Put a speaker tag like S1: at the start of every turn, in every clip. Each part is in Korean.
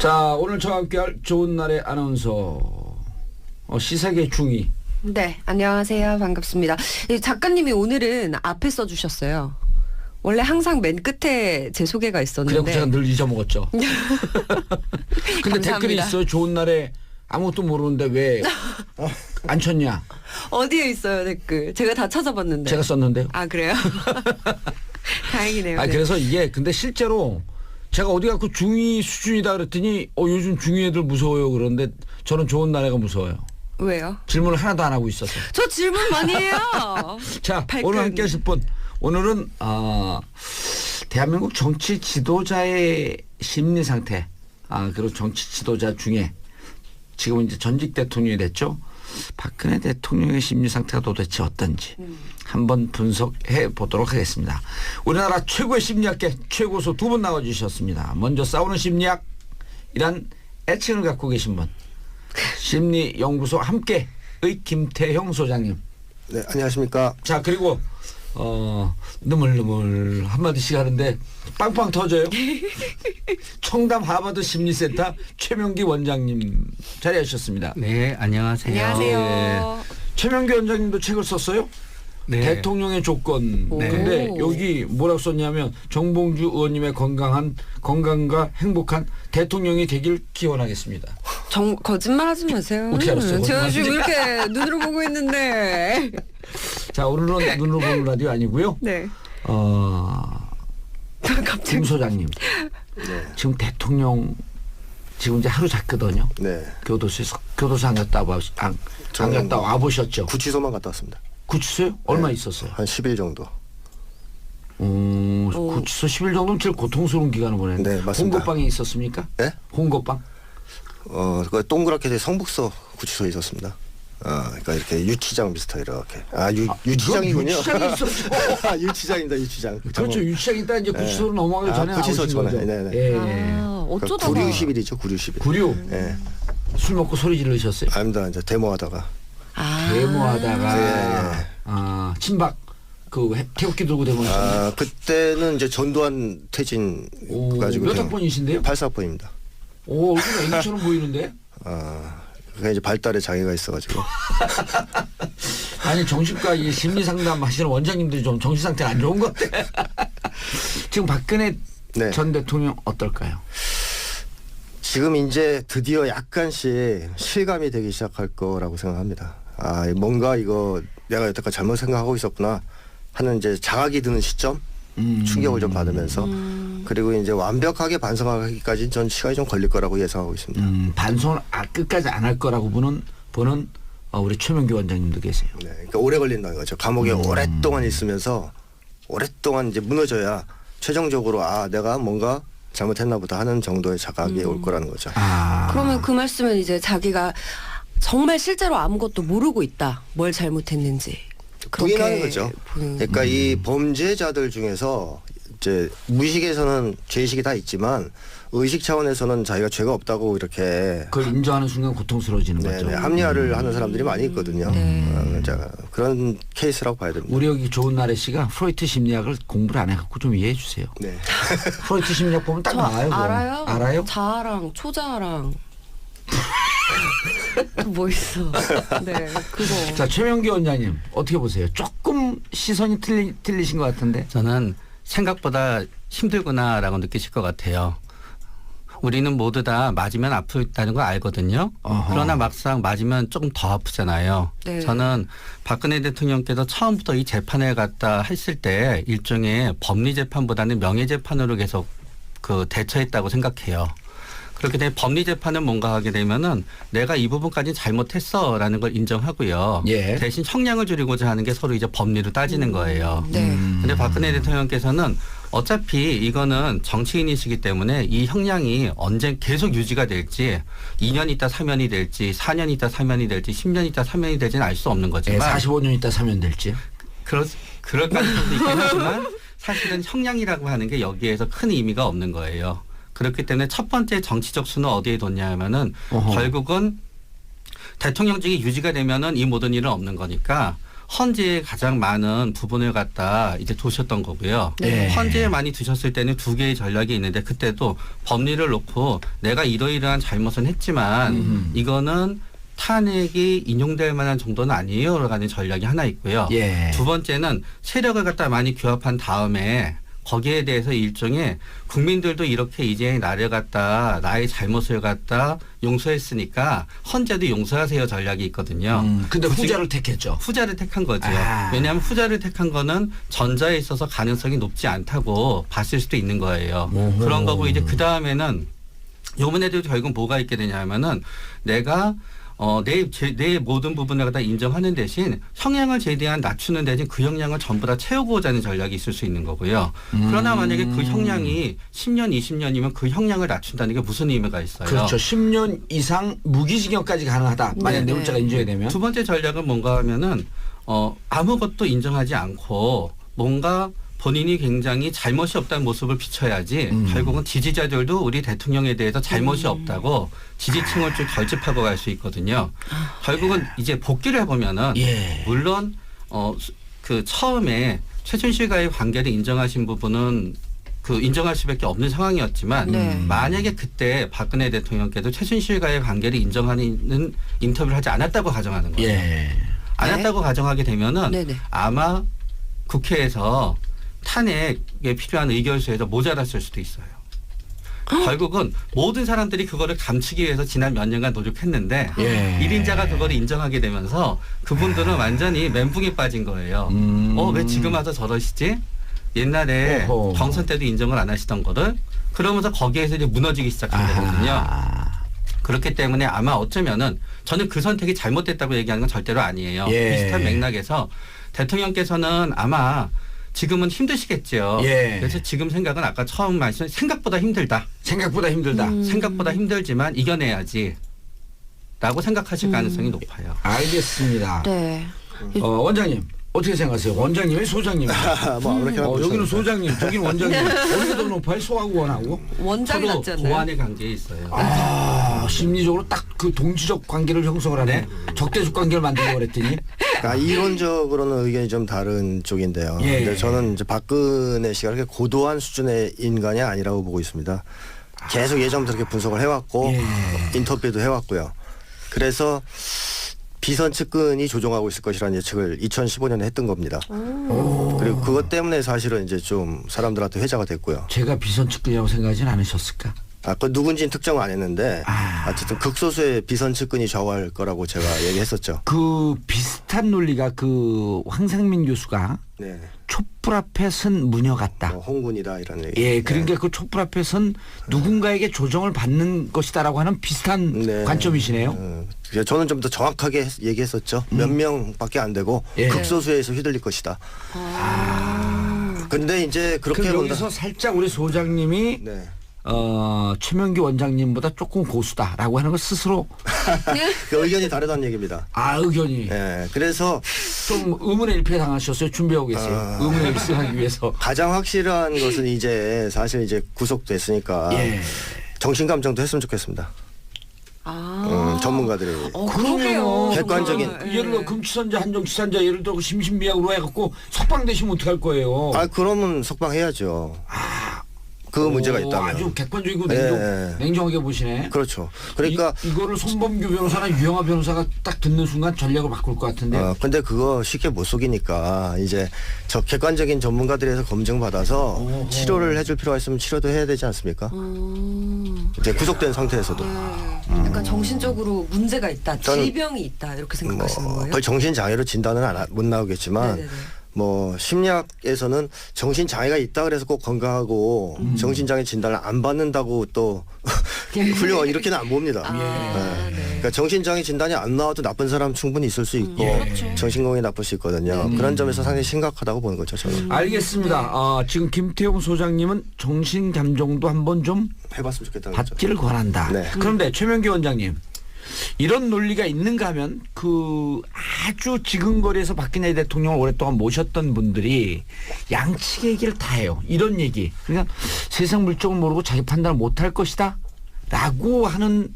S1: 자, 오늘 저와 함께할 좋은 날의 아나운서 시사계 중위.
S2: 네, 안녕하세요. 반갑습니다. 작가님이 오늘은 앞에 써주셨어요. 원래 항상 맨 끝에 제 소개가 있었는데.
S1: 그냥 제가 늘 잊어먹었죠. 근데
S2: 감사합니다.
S1: 댓글이 있어요. 좋은 날에 아무것도 모르는데 왜 안 쳤냐.
S2: 어디에 있어요 댓글? 제가 다 찾아봤는데.
S1: 제가 썼는데요.
S2: 아 그래요? 다행이네요.
S1: 아
S2: 네.
S1: 그래서 이게 근데 실제로 제가 어디 가고 중위 수준이다 그랬더니 요즘 중위 애들 무서워요. 그런데 저는 좋은 날에가 무서워요.
S2: 왜요?
S1: 질문을 하나도 안 하고 있어서.
S2: 저 질문 많이 해요.
S1: 자,
S2: 발끈.
S1: 오늘 함께 하실 분. 오늘은 대한민국 정치 지도자의 심리 상태. 그리고 정치 지도자 중에 지금은 이제 전직 대통령이 됐죠. 박근혜 대통령의 심리 상태가 도대체 어떤지 한번 분석해 보도록 하겠습니다. 우리나라 최고의 심리학계 최고수 두 분 나와주셨습니다. 먼저 싸우는 심리학이란 애칭을 갖고 계신 분. 심리연구소 함께의 김태형 소장님.
S3: 네, 안녕하십니까.
S1: 자, 그리고 느물느물 한마디씩 하는데 빵빵 터져요. 청담 하버드 심리센터 최명기 원장님 자리하셨습니다.
S4: 네, 안녕하세요.
S2: 안녕하세요.
S1: 예. 최명기 원장님도 책을 썼어요.
S4: 네.
S1: 대통령의 조건.
S2: 오.
S1: 근데 여기 뭐라고 썼냐면 정봉주 의원님의 건강과 행복한 대통령이 되길 기원하겠습니다.
S2: 거짓말하지 마세요.
S1: 어떻게 알았어요?
S2: 제가 지금
S1: 거짓말인지?
S2: 이렇게 눈으로 보고 있는데.
S1: 자, 오늘은 눈으로 보는 라디오 아니고요.
S2: 네.
S1: 김
S2: 갑자기.
S1: 소장님.
S3: 네.
S1: 지금 대통령 지금 이제 하루 잤거든요.
S3: 네.
S1: 교도소 안 갔다 와 보셨죠?
S3: 구치소만 갔다 왔습니다.
S1: 구치소요? 얼마 있었어요?
S3: 한 10일 정도.
S1: 구치소 10일 정도면 제일 고통스러운 기간을 보냈는데.
S3: 네, 맞습니다.
S1: 홍고방에 있었습니까?
S3: 네?
S1: 홍고방?
S3: 그 동그랗게 돼 성북서 구치소에 있었습니다. 그러니까 이렇게 유치장 비슷하게 이렇게. 유치장이군요.
S1: 유치장이 있었죠.
S3: 유치장입니다, 유치장.
S1: 그렇죠. 유치장 있다 이제 구치소로 넘어가기 전에
S3: 구치소
S1: 나오신
S3: 전에.
S1: 거죠.
S3: 네네.
S1: 예.
S2: 어쩌다가.
S3: 구류 10일이죠, 구류 10일.
S1: 구류.
S3: 네.
S1: 술 먹고 소리 지르셨어요.
S3: 아닙니다. 이제 데모하다가.
S1: 데모하다가
S3: 예.
S1: 친박 태극기 들고 데모하셨나요?
S3: 그때는 이제 전두환 퇴진 가지고.
S1: 몇 학번이신데요?
S3: 84번입니다.
S1: 오, 얼굴 애기처럼 보이는데?
S3: 그게 이제 발달에 장애가 있어가지고.
S1: 아니, 정신과 이 심리 상담 하시는 원장님들이 좀 정신 상태가 안 좋은 것 같아. 지금 박근혜
S3: 네.
S1: 전 대통령 어떨까요?
S3: 지금 이제 드디어 약간씩 실감이 되기 시작할 거라고 생각합니다. 뭔가 이거 내가 여태까지 잘못 생각하고 있었구나 하는 이제 자각이 드는 시점, 충격을 좀 받으면서 그리고 이제 완벽하게 반성하기까지 전 시간이 좀 걸릴 거라고 예상하고 있습니다.
S1: 반성을 끝까지 안 할 거라고 보는 우리 최명기 원장님도 계세요.
S3: 네, 그러니까 오래 걸린다는 거죠. 감옥에 오랫동안 있으면서 오랫동안 이제 무너져야 최종적으로 내가 뭔가 잘못했나 보다 하는 정도의 자각이 올 거라는 거죠.
S2: 그러면 그 말씀은 이제 자기가 정말 실제로 아무것도 모르고 있다. 뭘 잘못했는지. 그렇게
S3: 부인하는 거죠. 그러니까 이 범죄자들 중에서 이제 무의식에서는 죄의식이 다 있지만 의식 차원에서는 자기가 죄가 없다고 이렇게
S1: 그걸 인정하는 순간 고통스러워지는 거죠.
S3: 합리화를 하는 사람들이 많이 있거든요. 그런 케이스라고 봐야 됩니다.
S1: 우리 여기 좋은 나래 씨가 프로이트 심리학을 공부를 안 해갖고 좀 이해해 주세요.
S3: 네.
S1: 프로이트 심리학 보면 딱
S2: 저
S1: 나와요. 그거.
S2: 알아요?
S1: 알아요?
S2: 자아랑 초자아랑 뭐 있어. 네, 그거.
S1: 자, 최명기 원장님 어떻게 보세요? 조금 시선이 틀리신 것 같은데.
S4: 저는 생각보다 힘들구나라고 느끼실 것 같아요. 우리는 모두 다 맞으면 아프다는 걸 알거든요.
S1: 어허.
S4: 그러나 막상 맞으면 조금 더 아프잖아요.
S2: 네.
S4: 저는 박근혜 대통령께서 처음부터 이 재판을 갖다 했을 때 일종의 법리 재판보다는 명예 재판으로 계속 대처했다고 생각해요. 그렇게 되면 법리 재판은 뭔가 하게 되면은 내가 이 부분까지 잘못했어라는 걸 인정하고요.
S1: 예.
S4: 대신 형량을 줄이고자 하는 게 서로 이제 법리로 따지는 거예요.
S2: 네.
S4: 근데 박근혜 대통령께서는 어차피 이거는 정치인이시기 때문에 이 형량이 언제 계속 유지가 될지 2년 있다 사면이 될지 4년 있다 사면이 될지 10년 있다 사면이 될지는 알 수 없는 거지만
S1: 45년 있다 사면 될지.
S4: 그럴 가능성도 있긴 하지만 사실은 형량이라고 하는 게 여기에서 큰 의미가 없는 거예요. 그렇기 때문에 첫 번째 정치적 수는 어디에 뒀냐 하면은 결국은 대통령직이 유지가 되면은 이 모든 일은 없는 거니까 헌재에 가장 많은 부분을 갖다 이제 두셨던 거고요.
S1: 네.
S4: 헌재에 많이 두셨을 때는 두 개의 전략이 있는데 그때도 법리를 놓고 내가 이러이러한 잘못은 했지만 이거는 탄핵이 인용될 만한 정도는 아니에요라는 전략이 하나 있고요.
S1: 예.
S4: 두 번째는 세력을 갖다 많이 규합한 다음에 거기에 대해서 일종의 국민들도 이렇게 이제 나를 갖다 나의 잘못을 갖다 용서했으니까 헌재도 용서하세요 전략이 있거든요.
S1: 근데
S4: 굳이
S1: 후자를 택했죠.
S4: 후자를 택한 거죠.
S1: 아.
S4: 왜냐하면 후자를 택한 거는 전자에 있어서 가능성이 높지 않다고 봤을 수도 있는 거예요.
S1: 오호.
S4: 그런 거고 이제 그 다음에는 요번에도 결국 뭐가 있게 되냐면은 내가 내 모든 부분을 갖다 인정하는 대신 형량을 최대한 낮추는 대신 그 형량을 전부 다 채우고자 하는 전략이 있을 수 있는 거고요. 그러나 만약에 그 형량이 10년, 20년이면 그 형량을 낮춘다는 게 무슨 의미가 있어요?
S1: 그렇죠. 10년 이상 무기징역까지 가능하다. 만약
S2: 네,
S1: 뇌물자가
S2: 네.
S1: 인정이 되면.
S4: 두 번째 전략은 뭔가 하면은 아무것도 인정하지 않고 뭔가 본인이 굉장히 잘못이 없다는 모습을 비춰야지 결국은 지지자들도 우리 대통령에 대해서 잘못이 없다고 지지층을 쭉 결집하고 갈 수 있거든요. 결국은 이제 복귀를 해보면은
S1: 예.
S4: 물론 그 처음에 최순실과의 관계를 인정하신 부분은 그 인정할 수밖에 없는 상황이었지만
S2: 네.
S4: 만약에 그때 박근혜 대통령께도 최순실과의 관계를 인정하는 인터뷰를 하지 않았다고 가정하는 거예요.
S1: 예.
S4: 안 했다고 가정하게 되면은
S2: 네네.
S4: 아마 국회에서 탄핵에 필요한 의결수에서 모자랐을 수도 있어요. 결국은 모든 사람들이 그거를 감추기 위해서 지난 몇 년간 노력했는데
S1: 예.
S4: 1인자가 그거를 인정하게 되면서 그분들은 완전히 멘붕에 빠진 거예요. 왜 지금 와서 저러시지? 옛날에
S1: 오호.
S4: 경선 때도 인정을 안 하시던 거를 그러면서 거기에서 이제 무너지기 시작한 거거든요.
S1: 아하.
S4: 그렇기 때문에 아마 어쩌면은 저는 그 선택이 잘못됐다고 얘기하는 건 절대로 아니에요.
S1: 예.
S4: 비슷한 맥락에서 대통령께서는 아마 지금은 힘드시겠죠.
S1: 예.
S4: 그래서 지금 생각은 아까 처음 말씀 생각보다 힘들다.
S1: 생각보다 힘들다.
S4: 생각보다 힘들지만 이겨내야지. 라고 생각하실 가능성이 높아요.
S1: 알겠습니다.
S2: 네.
S1: 원장님 어떻게 생각하세요? 원장님이 소장님이
S3: 뭐 아무렇게나
S1: 여기는
S3: 보셔도
S1: 소장님, 저기는 원장님. 어디가 더 높아요? 소하고 원하고?
S2: 원장이
S4: 서로
S2: 낫지 않나요?
S4: 보완의 관계에 있어요.
S1: 심리적으로 딱 그 동지적 관계를 형성을 하네. 적대적 관계를 만들려고 그랬더니.
S3: 이론적으로는 의견이 좀 다른 쪽인데요.
S1: 예.
S3: 근데 저는 이제 박근혜 씨가 그렇게 고도한 수준의 인간이 아니라고 보고 있습니다. 계속 예전부터 그렇게 분석을 해왔고
S1: 예.
S3: 인터뷰도 해왔고요. 그래서 비선 측근이 조종하고 있을 것이라는 예측을 2015년에 했던 겁니다. 그리고 그것 때문에 사실은 이제 좀 사람들한테 회자가 됐고요.
S1: 제가 비선 측근이라고 생각하진 않으셨을까?
S3: 그 누군지는 특정은 안 했는데 어쨌든 극소수의 비선 측근이 좌우할 거라고 제가 얘기했었죠.
S1: 그 비슷한 논리가 그 황상민 교수가
S3: 네.
S1: 촛불 앞에 선 무녀 같다.
S3: 홍군이다 이런 얘기.
S1: 예, 그러니까 그 촛불 앞에 선 누군가에게 조정을 받는 것이다라고 하는 비슷한
S3: 네.
S1: 관점이시네요.
S3: 저는 좀 더 정확하게 얘기했었죠. 몇 명밖에 안 되고
S1: 예.
S3: 극소수에서 휘둘릴 것이다. 근데 이제 그렇게
S1: 그럼
S3: 본다.
S1: 여기서 살짝 우리 소장님이
S3: 네.
S1: 최명기 원장님보다 조금 고수다라고 하는 걸 스스로
S3: 그 의견이 다르다는 얘기입니다.
S1: 의견이
S3: 예. 그래서
S1: 좀 의문의 일패 당하셨어요. 준비하고 계세요. 의문의 일패 하기 위해서.
S3: 가장 확실한 것은 이제 사실 이제 구속됐으니까
S1: 예.
S3: 정신감정도 했으면 좋겠습니다. 전문가들이.
S2: 그러게요.
S3: 객관적인.
S2: 정말.
S1: 예를 들어 금치산자 한정치산자 예를 들어 심신미약으로 해갖고 석방되시면 어떡할 거예요.
S3: 그러면 석방해야죠. 그 문제가 있다면.
S1: 아주 객관적이고
S3: 예.
S1: 냉정하게 보시네.
S3: 그렇죠. 그러니까
S1: 이거를 손범규 변호사나 유영아 변호사가 딱 듣는 순간 전략을 바꿀 것 같은데.
S3: 근데 그거 쉽게 못 속이니까 이제 저 객관적인 전문가들에서 검증받아서 치료를 해줄 필요가 있으면 치료도 해야 되지 않습니까? 이제 구속된 상태에서도.
S2: 약간 정신적으로 문제가 있다,
S3: 저는
S2: 질병이 있다 이렇게 생각하시는 거예요?
S3: 거의 정신장애로 진단은 못 나오겠지만
S2: 네네네.
S3: 뭐 심리학에서는 정신장애가 있다 그래서 꼭 건강하고 정신장애 진단을 안 받는다고 또 훌륭한 이렇게는 안 봅니다.
S2: 네.
S3: 그러니까 정신장애 진단이 안 나와도 나쁜 사람 충분히 있을 수 있고
S2: 그렇죠.
S3: 정신건강이 나쁠 수 있거든요. 그런 점에서 상당히 심각하다고 보는 거죠. 저는
S1: 알겠습니다. 지금 김태용 소장님은 정신감정도 한번 좀
S3: 해봤으면 좋겠다는 거죠.
S1: 받기를 권한다.
S3: 네.
S1: 그런데 최명기 원장님 이런 논리가 있는가 하면 그 아주 지근거리에서 박근혜 대통령을 오랫동안 모셨던 분들이 양측의 얘기를 다 해요. 이런 얘기. 그러니까 세상 물정을 모르고 자기 판단을 못할 것이다 라고 하는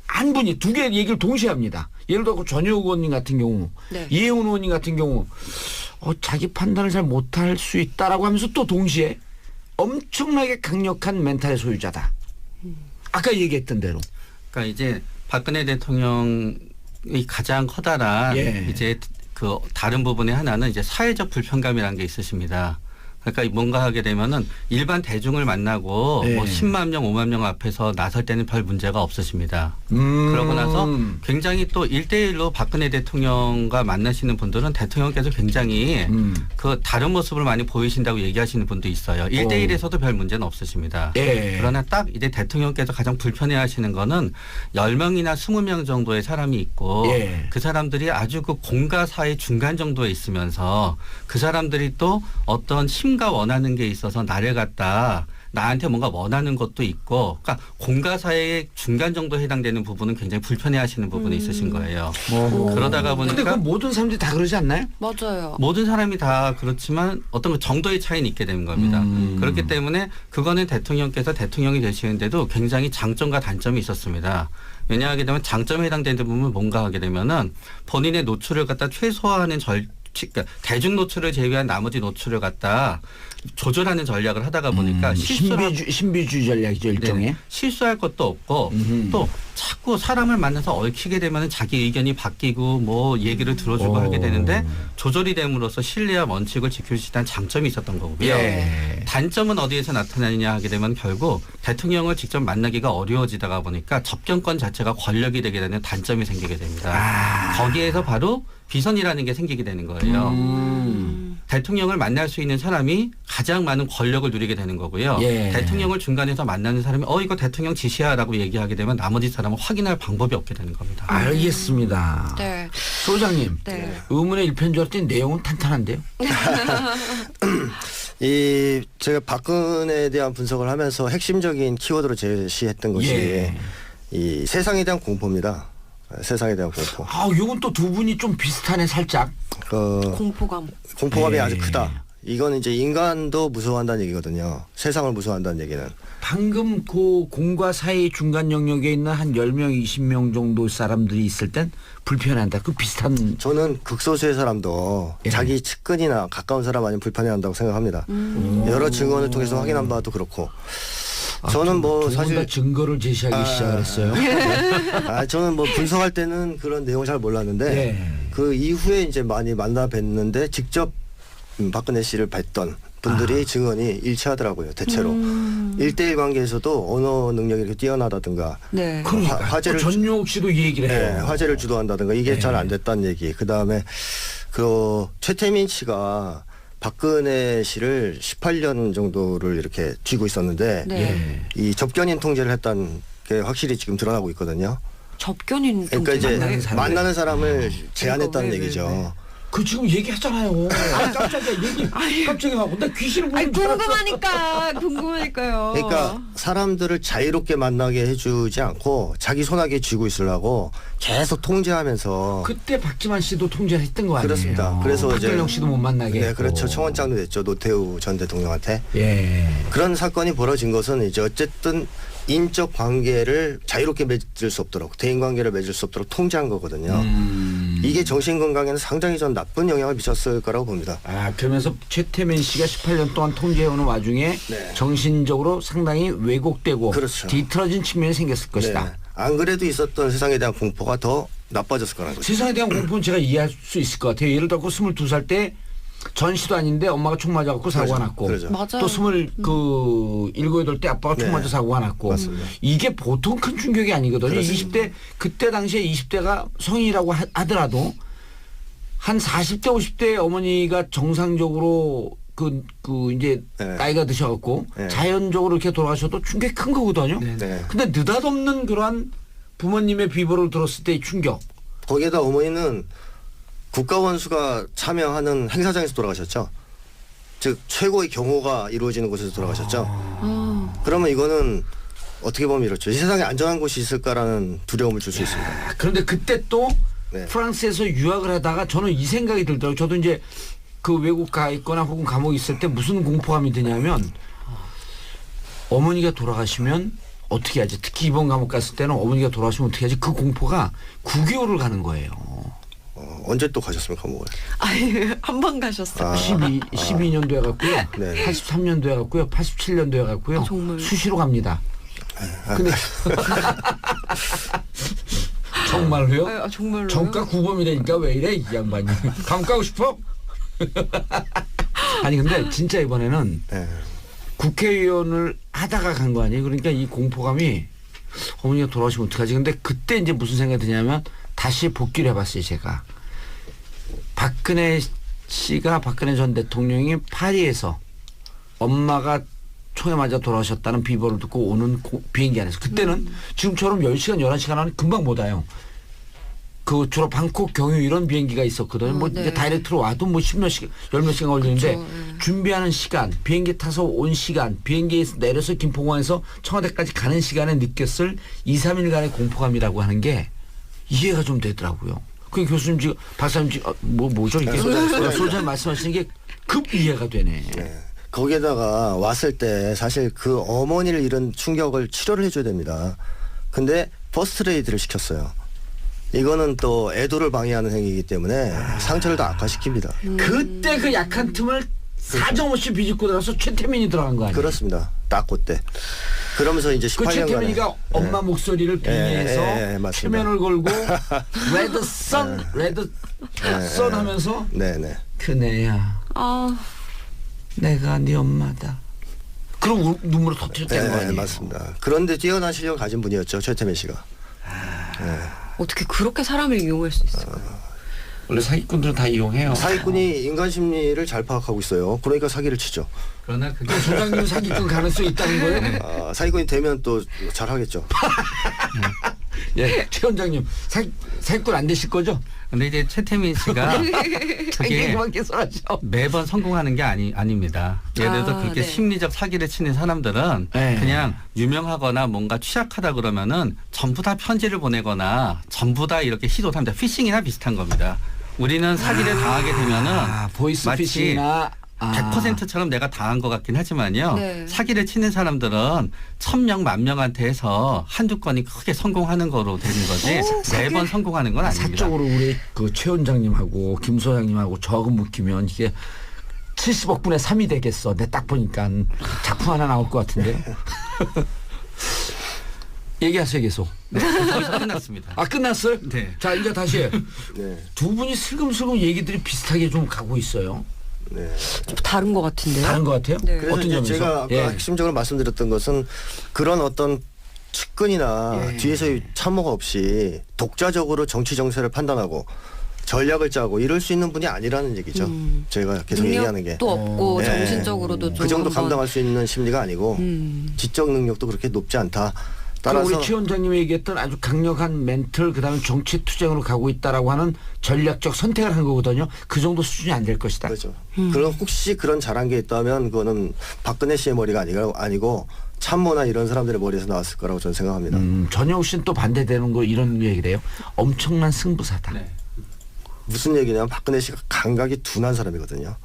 S1: 한 분이 두 개의 얘기를 동시에 합니다. 예를 들어 전효 의원님 같은 경우,
S2: 네.
S1: 이혜훈 의원님 같은 경우 자기 판단을 잘 못할 수 있다라고 하면서 또 동시에 엄청나게 강력한 멘탈의 소유자다. 아까 얘기했던 대로.
S4: 그러니까 이제 박근혜 대통령이 가장 커다란
S1: 예.
S4: 이제 그 다른 부분의 하나는 이제 사회적 불편감이라는 게 있으십니다. 그러니까 뭔가 하게 되면은 일반 대중을 만나고
S1: 예.
S4: 뭐 10만 명, 5만 명 앞에서 나설 때는 별 문제가 없으십니다. 그러고 나서 굉장히 또 1대1로 박근혜 대통령과 만나시는 분들은 대통령께서 굉장히 그 다른 모습을 많이 보이신다고 얘기하시는 분도 있어요. 1대1에서도 별 문제는 없으십니다.
S1: 예.
S4: 그러나 딱 이제 대통령께서 가장 불편해 하시는 거는 10명이나 20명 정도의 사람이 있고
S1: 예.
S4: 그 사람들이 아주 그 공과 사의 중간 정도에 있으면서 그 사람들이 또 어떤 힘과 원하는 게 있어서 나를 갖다 나한테 뭔가 원하는 것도 있고, 그러니까 공과 사의 중간 정도에 해당되는 부분은 굉장히 불편해하시는 부분이 있으신 거예요. 그러다가
S1: 근데 그
S4: 보니까
S1: 모든 사람들이 다 그러지 않나요?
S2: 맞아요.
S4: 모든 사람이 다 그렇지만 어떤 그 정도의 차이는 있게 되는 겁니다. 그렇기 때문에 그거는 대통령께서 대통령이 되시는데도 굉장히 장점과 단점이 있었습니다. 왜냐하게 되면 장점에 해당되는 부분은 뭔가 하게 되면은 본인의 노출을 갖다 최소화하는 그러니까 대중 노출을 제외한 나머지 노출을 갖다 조절하는 전략을 하다가 보니까
S1: 신비주의 전략이죠, 일종의.
S4: 네, 실수할 것도 없고 또 자꾸 사람을 만나서 얽히게 되면 자기 의견이 바뀌고 뭐 얘기를 들어주고 하게 되는데 조절이 됨으로써 신뢰와 원칙을 지킬 수 있다는 장점이 있었던 거고요.
S1: 예.
S4: 단점은 어디에서 나타나느냐 하게 되면 결국 대통령을 직접 만나기가 어려워지다가 보니까 접견권 자체가 권력이 되게 되는 단점이 생기게 됩니다. 거기에서 바로 비선이라는 게 생기게 되는 거예요. 대통령을 만날 수 있는 사람이 가장 많은 권력을 누리게 되는 거고요.
S1: 예.
S4: 대통령을 중간에서 만나는 사람이 이거 대통령 지시야라고 얘기하게 되면 나머지 사람은 확인할 방법이 없게 되는 겁니다.
S1: 알겠습니다.
S2: 네.
S1: 소장님,
S2: 네.
S1: 의문의 일편적인 내용은 탄탄한데요.
S3: 제가 박근혜에 대한 분석을 하면서 핵심적인 키워드로 제시했던 것이
S1: 예.
S3: 이 세상에 대한 공포입니다. 세상에 대한 공포.
S1: 이건 또 두 분이 좀 비슷하네, 살짝.
S2: 공포감.
S3: 공포감이
S1: 예.
S3: 아주 크다. 이건 이제 인간도 무서워한다는 얘기거든요. 세상을 무서워한다는 얘기는.
S1: 방금 그 공과 사이 중간 영역에 있는 한 10명, 20명 정도 사람들이 있을 땐 불편해한다. 그 비슷한.
S3: 저는 극소수의 사람도
S1: 예.
S3: 자기 측근이나 가까운 사람 아니면 불편해한다고 생각합니다. 여러 증언을 통해서 확인한 바도 그렇고. 저는 뭐
S1: 사실
S3: 사실
S1: 증거를 제시하기 시작했어요.
S3: 저는 뭐 분석할 때는 그런 내용을 잘 몰랐는데
S1: 예.
S3: 그 이후에 이제 많이 만나 뵀는데 직접 박근혜 씨를 뵀던 분들이 증언이 일치하더라고요. 대체로 1대1 관계에서도 언어 능력이 이렇게 뛰어나다든가
S2: 네.
S1: 그러니까
S3: 화제를
S1: 전용욱 씨도 이 얘기를
S3: 네,
S1: 해요.
S3: 화제를 주도한다든가 이게
S1: 네.
S3: 잘 안 됐다는 얘기. 그다음에 그 최태민 씨가 박근혜 씨를 18년 정도를 이렇게 쥐고 있었는데
S2: 네.
S1: 예.
S3: 이 접견인 통제를 했다는 게 확실히 지금 드러나고 있거든요.
S2: 접견인
S3: 그러니까 이제
S1: 만나는 사람을.
S3: 만나는 제한했다는
S2: 왜,
S3: 얘기죠.
S2: 왜.
S1: 그 지금 얘기하잖아요. 깜짝이야 얘기. 깜짝이야 하고 나 귀신을 보는 줄 알았어.
S2: 궁금하니까요.
S3: 그러니까 사람들을 자유롭게 만나게 해주지 않고 자기 손아귀에 쥐고 있으려고 계속 통제하면서
S1: 그때 박지만 씨도 통제를 했던 거 아니에요?
S3: 그렇습니다. 그래서
S1: 박근영 씨도 못 만나게.
S3: 네,
S1: 했고.
S3: 그렇죠. 청원장도 됐죠. 노태우 전 대통령한테.
S1: 예.
S3: 그런 사건이 벌어진 것은 이제 어쨌든 인적 관계를 자유롭게 맺을 수 없도록 대인 관계를 맺을 수 없도록 통제한 거거든요. 이게 정신 건강에는 상당히 전 나쁜 영향을 미쳤을 거라고 봅니다.
S1: 그러면서 최태민 씨가 18년 동안 통제해오는 와중에
S3: 네.
S1: 정신적으로 상당히 왜곡되고
S3: 그렇죠.
S1: 뒤틀어진 측면이 생겼을 것이다.
S3: 네. 안 그래도 있었던 세상에 대한 공포가 더 나빠졌을 거라는 거죠.
S1: 세상에 대한 공포는 제가 이해할 수 있을 것 같아요. 예를 들어 22살 때 전시도 아닌데 엄마가 총 맞아갖고 사고가
S3: 그렇죠.
S1: 났고
S3: 그렇죠.
S2: 맞아요.
S1: 또 27, 8때 아빠가 총
S3: 네.
S1: 맞아 사고가 났고
S3: 맞습니다.
S1: 이게 보통 큰 충격이 아니거든요.
S3: 그렇습니다.
S1: 20대 그때 당시에 20대가 성인이라고 하더라도 한 40대 50대 어머니가 정상적으로 그 이제
S3: 네.
S1: 나이가 드셔갖고
S3: 네.
S1: 자연적으로 이렇게 돌아가셔도 충격이 큰 거거든요.
S3: 네.
S1: 근데 느닷없는 그러한 부모님의 비보를 들었을 때의 충격.
S3: 거기에다 어머니는 국가원수가 참여하는 행사장에서 돌아가셨죠. 즉 최고의 경호가 이루어지는 곳에서 돌아가셨죠. 그러면 이거는 어떻게 보면 이렇죠. 이 세상에 안전한 곳이 있을까라는 두려움을 줄 수 있습니다.
S1: 그런데 그때 또
S3: 네.
S1: 프랑스에서 유학을 하다가 저는 이 생각이 들더라고요. 저도 이제 그 외국 가 있거나 혹은 감옥에 있을 때 무슨 공포감이 드냐면 어머니가 돌아가시면 어떻게 하지? 특히 이번 감옥 갔을 때는 어머니가 돌아가시면 어떻게 하지? 그 공포가 9개월을 가는 거예요.
S3: 언제 또 가셨습니까, 감옥을?
S2: 아니 한 번 가셨어요.
S1: 12년도에 갔고요.
S3: 네.
S1: 83년도에 갔고요. 87년도에 갔고요.
S2: 아, 정말.
S1: 수시로 갑니다. 근데 정말로요?
S2: 아, 정말로요?
S1: 정가 구범이라니까 왜 이래 이 양반이. 감옥 가고 싶어? 아니 근데 진짜 이번에는
S3: 네.
S1: 국회의원을 하다가 간 거 아니에요? 그러니까 이 공포감이 어머니가 돌아오시면 어떡하지? 근데 그때 이제 무슨 생각이 드냐면 다시 복귀를 해봤어요, 제가. 박근혜 전 대통령이 파리에서 엄마가 총에 맞아 돌아오셨다는 비보를 듣고 오는 비행기 안에서 그때는 지금처럼 10시간, 11시간 안에 금방 못 와요. 그 주로 방콕 경유 이런 비행기가 있었거든요. 뭐
S2: 네.
S1: 이제 다이렉트로 와도 뭐 10몇 시간, 10몇 시간 걸리는데
S2: 그쵸, 네.
S1: 준비하는 시간, 비행기 타서 온 시간, 비행기에서 내려서 김포공항에서 청와대까지 가는 시간에 느꼈을 2, 3일간의 공포감이라고 하는 게 이해가 좀 되더라고요. 그 교수님 지금 박사님 지금 뭐죠 이게 소장님 말씀하시는 게 급 이해가 되네.
S3: 네. 거기에다가 왔을 때 사실 그 어머니를 잃은 충격을 치료를 해줘야 됩니다. 근데 퍼스트레이드를 시켰어요. 이거는 또 애도를 방해하는 행위이기 때문에 상처를 더 악화시킵니다.
S1: 그때 그 약한 틈을 사정없이 비집고 들어서 최태민이 들어간 거 아니에요?
S3: 그렇습니다. 딱 그때. 그러면서 이제
S1: 그
S3: 18년간에
S1: 최태민이가 엄마 목소리를 빙의해서
S3: 맞습니다.
S1: 최면을 걸고 레드 선 하면서
S3: 네네.
S1: 그네야
S2: 아
S1: 내가 네 엄마다. 그럼 눈물을 터뜨렸다는 거 아니에요?
S3: 맞습니다. 그런데 뛰어난 실력을 가진 분이었죠. 최태민 씨가.
S2: 어떻게 그렇게 사람을 이용할 수 있을까요?
S1: 원래 사기꾼들은 다 이용해요.
S3: 사기꾼이 인간 심리를 잘 파악하고 있어요. 그러니까 사기를 치죠.
S4: 그러나 그게
S1: 소장님 사기꾼 가능성이 있다는 거예요?
S3: 사기꾼이 되면 또 잘하겠죠.
S1: 예, 최 원장님 사기꾼 안 되실 거죠?
S4: 근데 이제 최태민 씨가 그게
S1: 그만 개설하죠.
S4: 매번 성공하는 게 아닙니다. 예를 들어서
S2: 아,
S4: 그렇게
S2: 네.
S4: 심리적 사기를 치는 사람들은
S1: 네.
S4: 그냥 유명하거나 뭔가 취약하다 그러면은 전부 다 편지를 보내거나 전부 다 이렇게 시도를 합니다. 피싱이나 비슷한 겁니다. 우리는 사기를 당하게 되면은
S1: 보이스피싱이나
S4: 100%처럼 내가 당한 것 같긴 하지만요.
S2: 네.
S4: 사기를 치는 사람들은 1000명, 10,000명한테 해서 한두 건이 크게 성공하는 거로 되는 거지 매번 성공하는 건 아닙니다.
S1: 사적으로 우리 그 최 원장님하고 김 소장님하고 저하고 묶이면 이게 70억 분의 3이 되겠어. 내 딱 보니까 작품 하나 나올 것 같은데. 얘기하세요 계속.
S4: 거기서 끝났습니다.
S1: 아 끝났어요?
S4: 네.
S1: 자 이제 다시
S3: 네.
S1: 두 분이 슬금슬금 얘기들이 비슷하게 좀 가고 있어요.
S3: 네.
S2: 좀 다른 것 같은데요?
S1: 다른 것 같아요?
S2: 네.
S3: 그래서
S1: 어떤
S3: 이제
S1: 점에서?
S3: 제가 아까
S1: 예.
S3: 핵심적으로 말씀드렸던 것은 그런 어떤 측근이나
S1: 예.
S3: 뒤에서의 참모가 없이 독자적으로 정치 정세를 판단하고 전략을 짜고 이럴 수 있는 분이 아니라는 얘기죠. 제가 계속 얘기하는 게.
S2: 능력도 없고
S3: 네.
S2: 정신적으로도 좀
S3: 그 정도
S2: 한번-
S3: 감당할 수 있는 심리가 아니고 지적 능력도 그렇게 높지 않다.
S1: 그럼
S3: 따라서
S1: 우리 최 원장님이 얘기했던 아주 강력한 멘털 그다음에 정치 투쟁으로 가고 있다라고 하는 전략적 선택을 한 거거든요. 그 정도 수준이 안 될 것이다.
S3: 그렇죠. 그럼 혹시 그런 잘한 게 있다면 그거는 박근혜 씨의 머리가 아니고 참모나 이런 사람들의 머리에서 나왔을 거라고 저는 생각합니다.
S1: 전영우 씨는 또 반대되는 거 이런 얘기를 해요. 엄청난 승부사다.
S4: 네.
S3: 무슨 얘기냐면 박근혜 씨가 감각이 둔한 사람이거든요.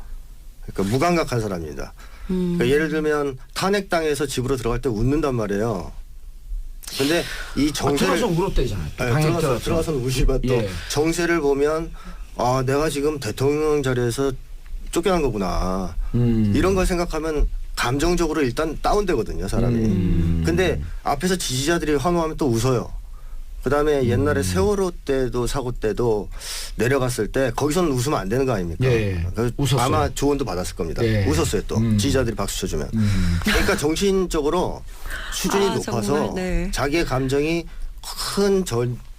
S3: 그러니까 무감각한 사람입니다. 그러니까 예를 들면 탄핵당해서 집으로 들어갈 때 웃는단 말이에요. 근데 이 정세를
S1: 들어서 울었대잖아요. 방역
S3: 들어가서는 우시면 또
S1: 예.
S3: 정세를 보면 아 내가 지금 대통령 자리에서 쫓겨난 거구나 이런 걸 생각하면 감정적으로 일단 다운되거든요 사람이. 근데 앞에서 지지자들이 환호하면 또 웃어요. 그다음에 옛날에 세월호 때도 사고 때도 내려갔을 때 거기서는 웃으면 안 되는 거 아닙니까?
S1: 예.
S3: 그래서
S1: 웃었어요.
S3: 아마 조언도 받았을 겁니다.
S1: 예.
S3: 웃었어요 또 지지자들이 박수 쳐주면. 그러니까 정신적으로 수준이
S2: 아,
S3: 높아서
S2: 정말, 네.
S3: 자기의 감정이 큰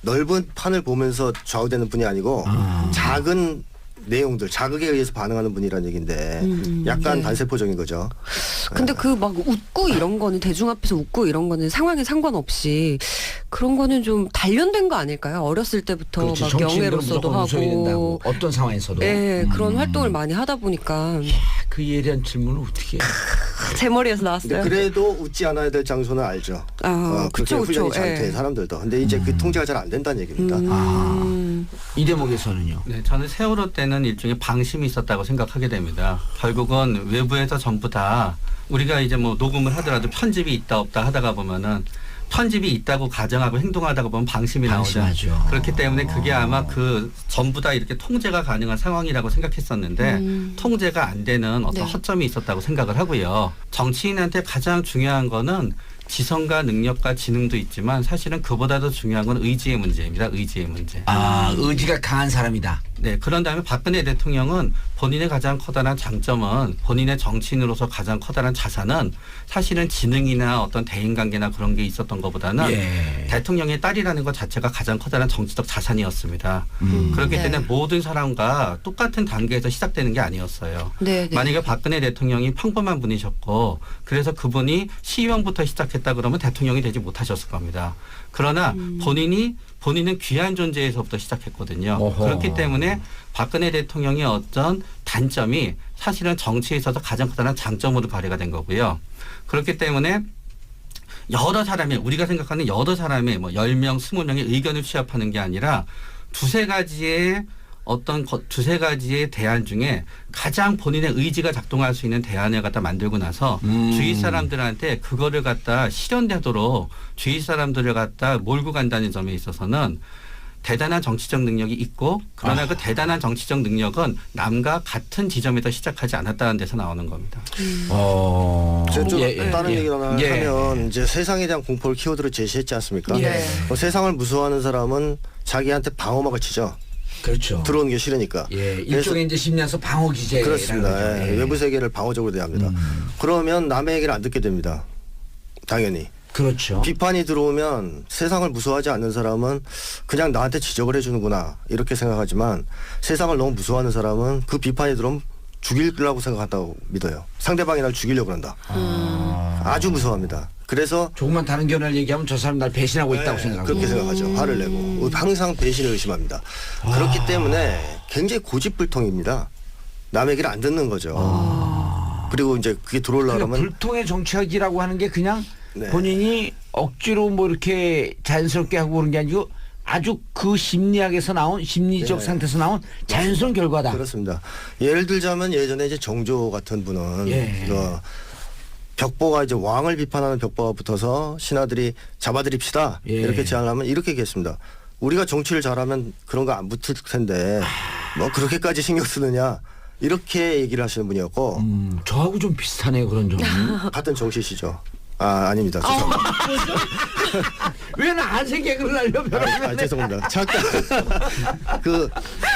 S3: 넓은 판을 보면서 좌우되는 분이 아니고 작은 내용들 자극에 의해서 반응하는 분이라는 얘기인데 약간
S2: 네.
S3: 반세포적인 거죠.
S2: 근데 그 막 웃고 이런 거는 대중 앞에서 웃고 이런 거는 상황에 상관없이 그런 거는 좀 단련된 거 아닐까요? 어렸을 때부터
S1: 그렇지.
S2: 막
S1: 정치인들은
S2: 영예로서도
S1: 무조건 웃어야 된다고.
S2: 하고
S1: 어떤 상황에서도.
S2: 예, 그런 활동을 많이 하다 보니까
S1: 그 예리한 질문을 어떻게 해.
S2: 제 머리에서
S3: 근데
S2: 나왔어요.
S3: 그래도 웃지 않아야 될 장소는 알죠.
S2: 아,
S3: 그렇게
S2: 그쵸,
S3: 훈련이
S2: 그쵸.
S3: 잘 된
S2: 예.
S3: 사람들도. 근데 이제 그 통제가 잘 안 된다는 얘기입니다.
S1: 이 대목에서는요.
S4: 네, 저는 세월호 때는 일종의 방심이 있었다고 생각하게 됩니다. 결국은 외부에서 전부 다 우리가 이제 뭐 녹음을 하더라도 편집이 있다 없다 하다가 보면은 편집이 있다고 가정하고 행동하다가 보면 방심이 나오죠.
S1: 방심하죠.
S4: 그렇기 때문에 그게 아마 그 전부 다 이렇게 통제가 가능한 상황이라고 생각했었는데 통제가 안 되는 어떤
S2: 네.
S4: 허점이 있었다고 생각을 하고요. 정치인한테 가장 중요한 거는 지성과 능력과 지능도 있지만 사실은 그보다도 중요한 건 의지의 문제입니다. 의지의 문제.
S1: 의지가 강한 사람이다.
S4: 네. 그런 다음에 박근혜 대통령은 본인의 가장 커다란 장점은 본인의 정치인으로서 가장 커다란 자산은 사실은 지능이나 어떤 대인관계나 그런 게 있었던 것보다는
S1: 예.
S4: 대통령의 딸이라는 것 자체가 가장 커다란 정치적 자산이었습니다. 그렇기
S2: 네.
S4: 때문에 모든 사람과 똑같은 단계에서 시작되는 게 아니었어요.
S2: 네, 네.
S4: 만약에 박근혜 대통령이 평범한 분이셨고 그래서 그분이 시의원부터 시작했다 그러면 대통령이 되지 못하셨을 겁니다. 그러나 본인은 귀한 존재에서부터 시작했거든요.
S1: 어허.
S4: 그렇기 때문에 박근혜 대통령의 어떤 단점이 사실은 정치에 있어서 가장 커다란 장점으로 발휘가 된 거고요. 그렇기 때문에 여러 사람의 우리가 생각하는 여러 사람의 뭐 10명, 20명의 의견을 취합하는 게 아니라 두세 가지의 대안 중에 가장 본인의 의지가 작동할 수 있는 대안을 갖다 만들고 나서 주위 사람들한테 그거를 갖다 실현되도록 주위 사람들을 갖다 몰고 간다는 점에 있어서는 대단한 정치적 능력이 있고 그러나 그 대단한 정치적 능력은 남과 같은 지점에서 시작하지 않았다는 데서 나오는 겁니다.
S3: 제가 좀
S1: 예,
S3: 다른
S1: 예.
S3: 얘기를 하나
S1: 예.
S3: 하면 이제 세상에 대한 공포를 키워드로 제시했지 않습니까?
S2: 예.
S3: 세상을 무서워하는 사람은 자기한테 방어막을 치죠.
S1: 그렇죠.
S3: 들어오는 게 싫으니까.
S1: 예,
S3: 그래서
S1: 일종의 이제 심리학에서 방어 기제.
S3: 그렇습니다. 예. 외부 세계를 방어적으로 대합니다. 그러면 남의 얘기를 안 듣게 됩니다. 당연히.
S1: 그렇죠.
S3: 비판이 들어오면 세상을 무서워하지 않는 사람은 그냥 나한테 지적을 해주는구나 이렇게 생각하지만 세상을 너무 무서워하는 사람은 그 비판이 들어오면 죽이려고 생각한다고 믿어요. 상대방이 날 죽이려고 한다. 아주 무서워합니다. 그래서
S1: 조금만 다른 견해를 얘기하면 저 사람 날 배신하고 있다고 생각하고.
S3: 그렇게 생각하죠. 화를 내고 항상 배신을 의심합니다. 그렇기 때문에 굉장히 고집불통입니다. 남의 얘기를 안 듣는 거죠. 그리고 이제 그게 들어오려면
S1: 그러니까 불통의 정치학이라고 하는 게 그냥
S3: 네.
S1: 본인이 억지로 뭐 이렇게 자연스럽게 하고 그런 게 아니고 아주 그 심리학에서 나온 심리적
S3: 네.
S1: 상태에서 나온 자연스러운 결과다.
S3: 그렇습니다. 예를 들자면 예전에 이제 정조 같은 분은
S1: 예.
S3: 벽보가 이제 왕을 비판하는 벽보가 붙어서 신하들이 잡아들입시다
S1: 예.
S3: 이렇게 제안을 하면 이렇게 얘기했습니다. 우리가 정치를 잘하면 그런 거 안 붙을 텐데 뭐 그렇게까지 신경 쓰느냐 이렇게 얘기를 하시는 분이었고
S1: 저하고 좀 비슷하네요 그런 점이.
S3: 같은 정씨시죠. 아닙니다. 죄송합니다.
S1: 왜 나한테 개그를 하려면?
S3: 죄송합니다. 잠깐. 그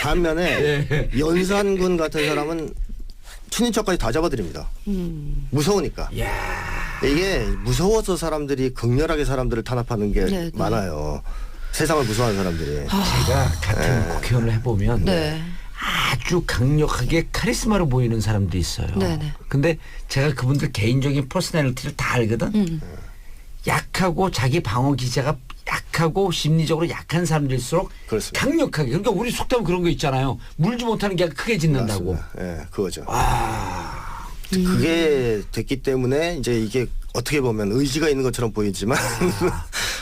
S3: 반면에
S1: 예.
S3: 연산군 같은 사람은 친인척까지 다 잡아들입니다. 무서우니까. 이게 무서워서 사람들이 극렬하게 사람들을 탄압하는 게
S2: 네, 네.
S3: 많아요. 세상을 무서워하는 사람들이.
S1: 제가 같은 국회의원을 해보면
S2: 네.
S1: 아주 강력하게 카리스마로 보이는 사람도 있어요.
S2: 네네.
S1: 근데 제가 그분들 개인적인 퍼스널리티를 다 알거든. 약하고 자기 방어 기제가 약하고 심리적으로 약한 사람들일수록
S3: 그렇습니다.
S1: 강력하게. 그러니까 우리 속담 그런 거 있잖아요. 물지 못하는 게 크게 짖는다고.
S3: 예, 그거죠. 그게 됐기 때문에 이제 이게 어떻게 보면 의지가 있는 것처럼 보이지만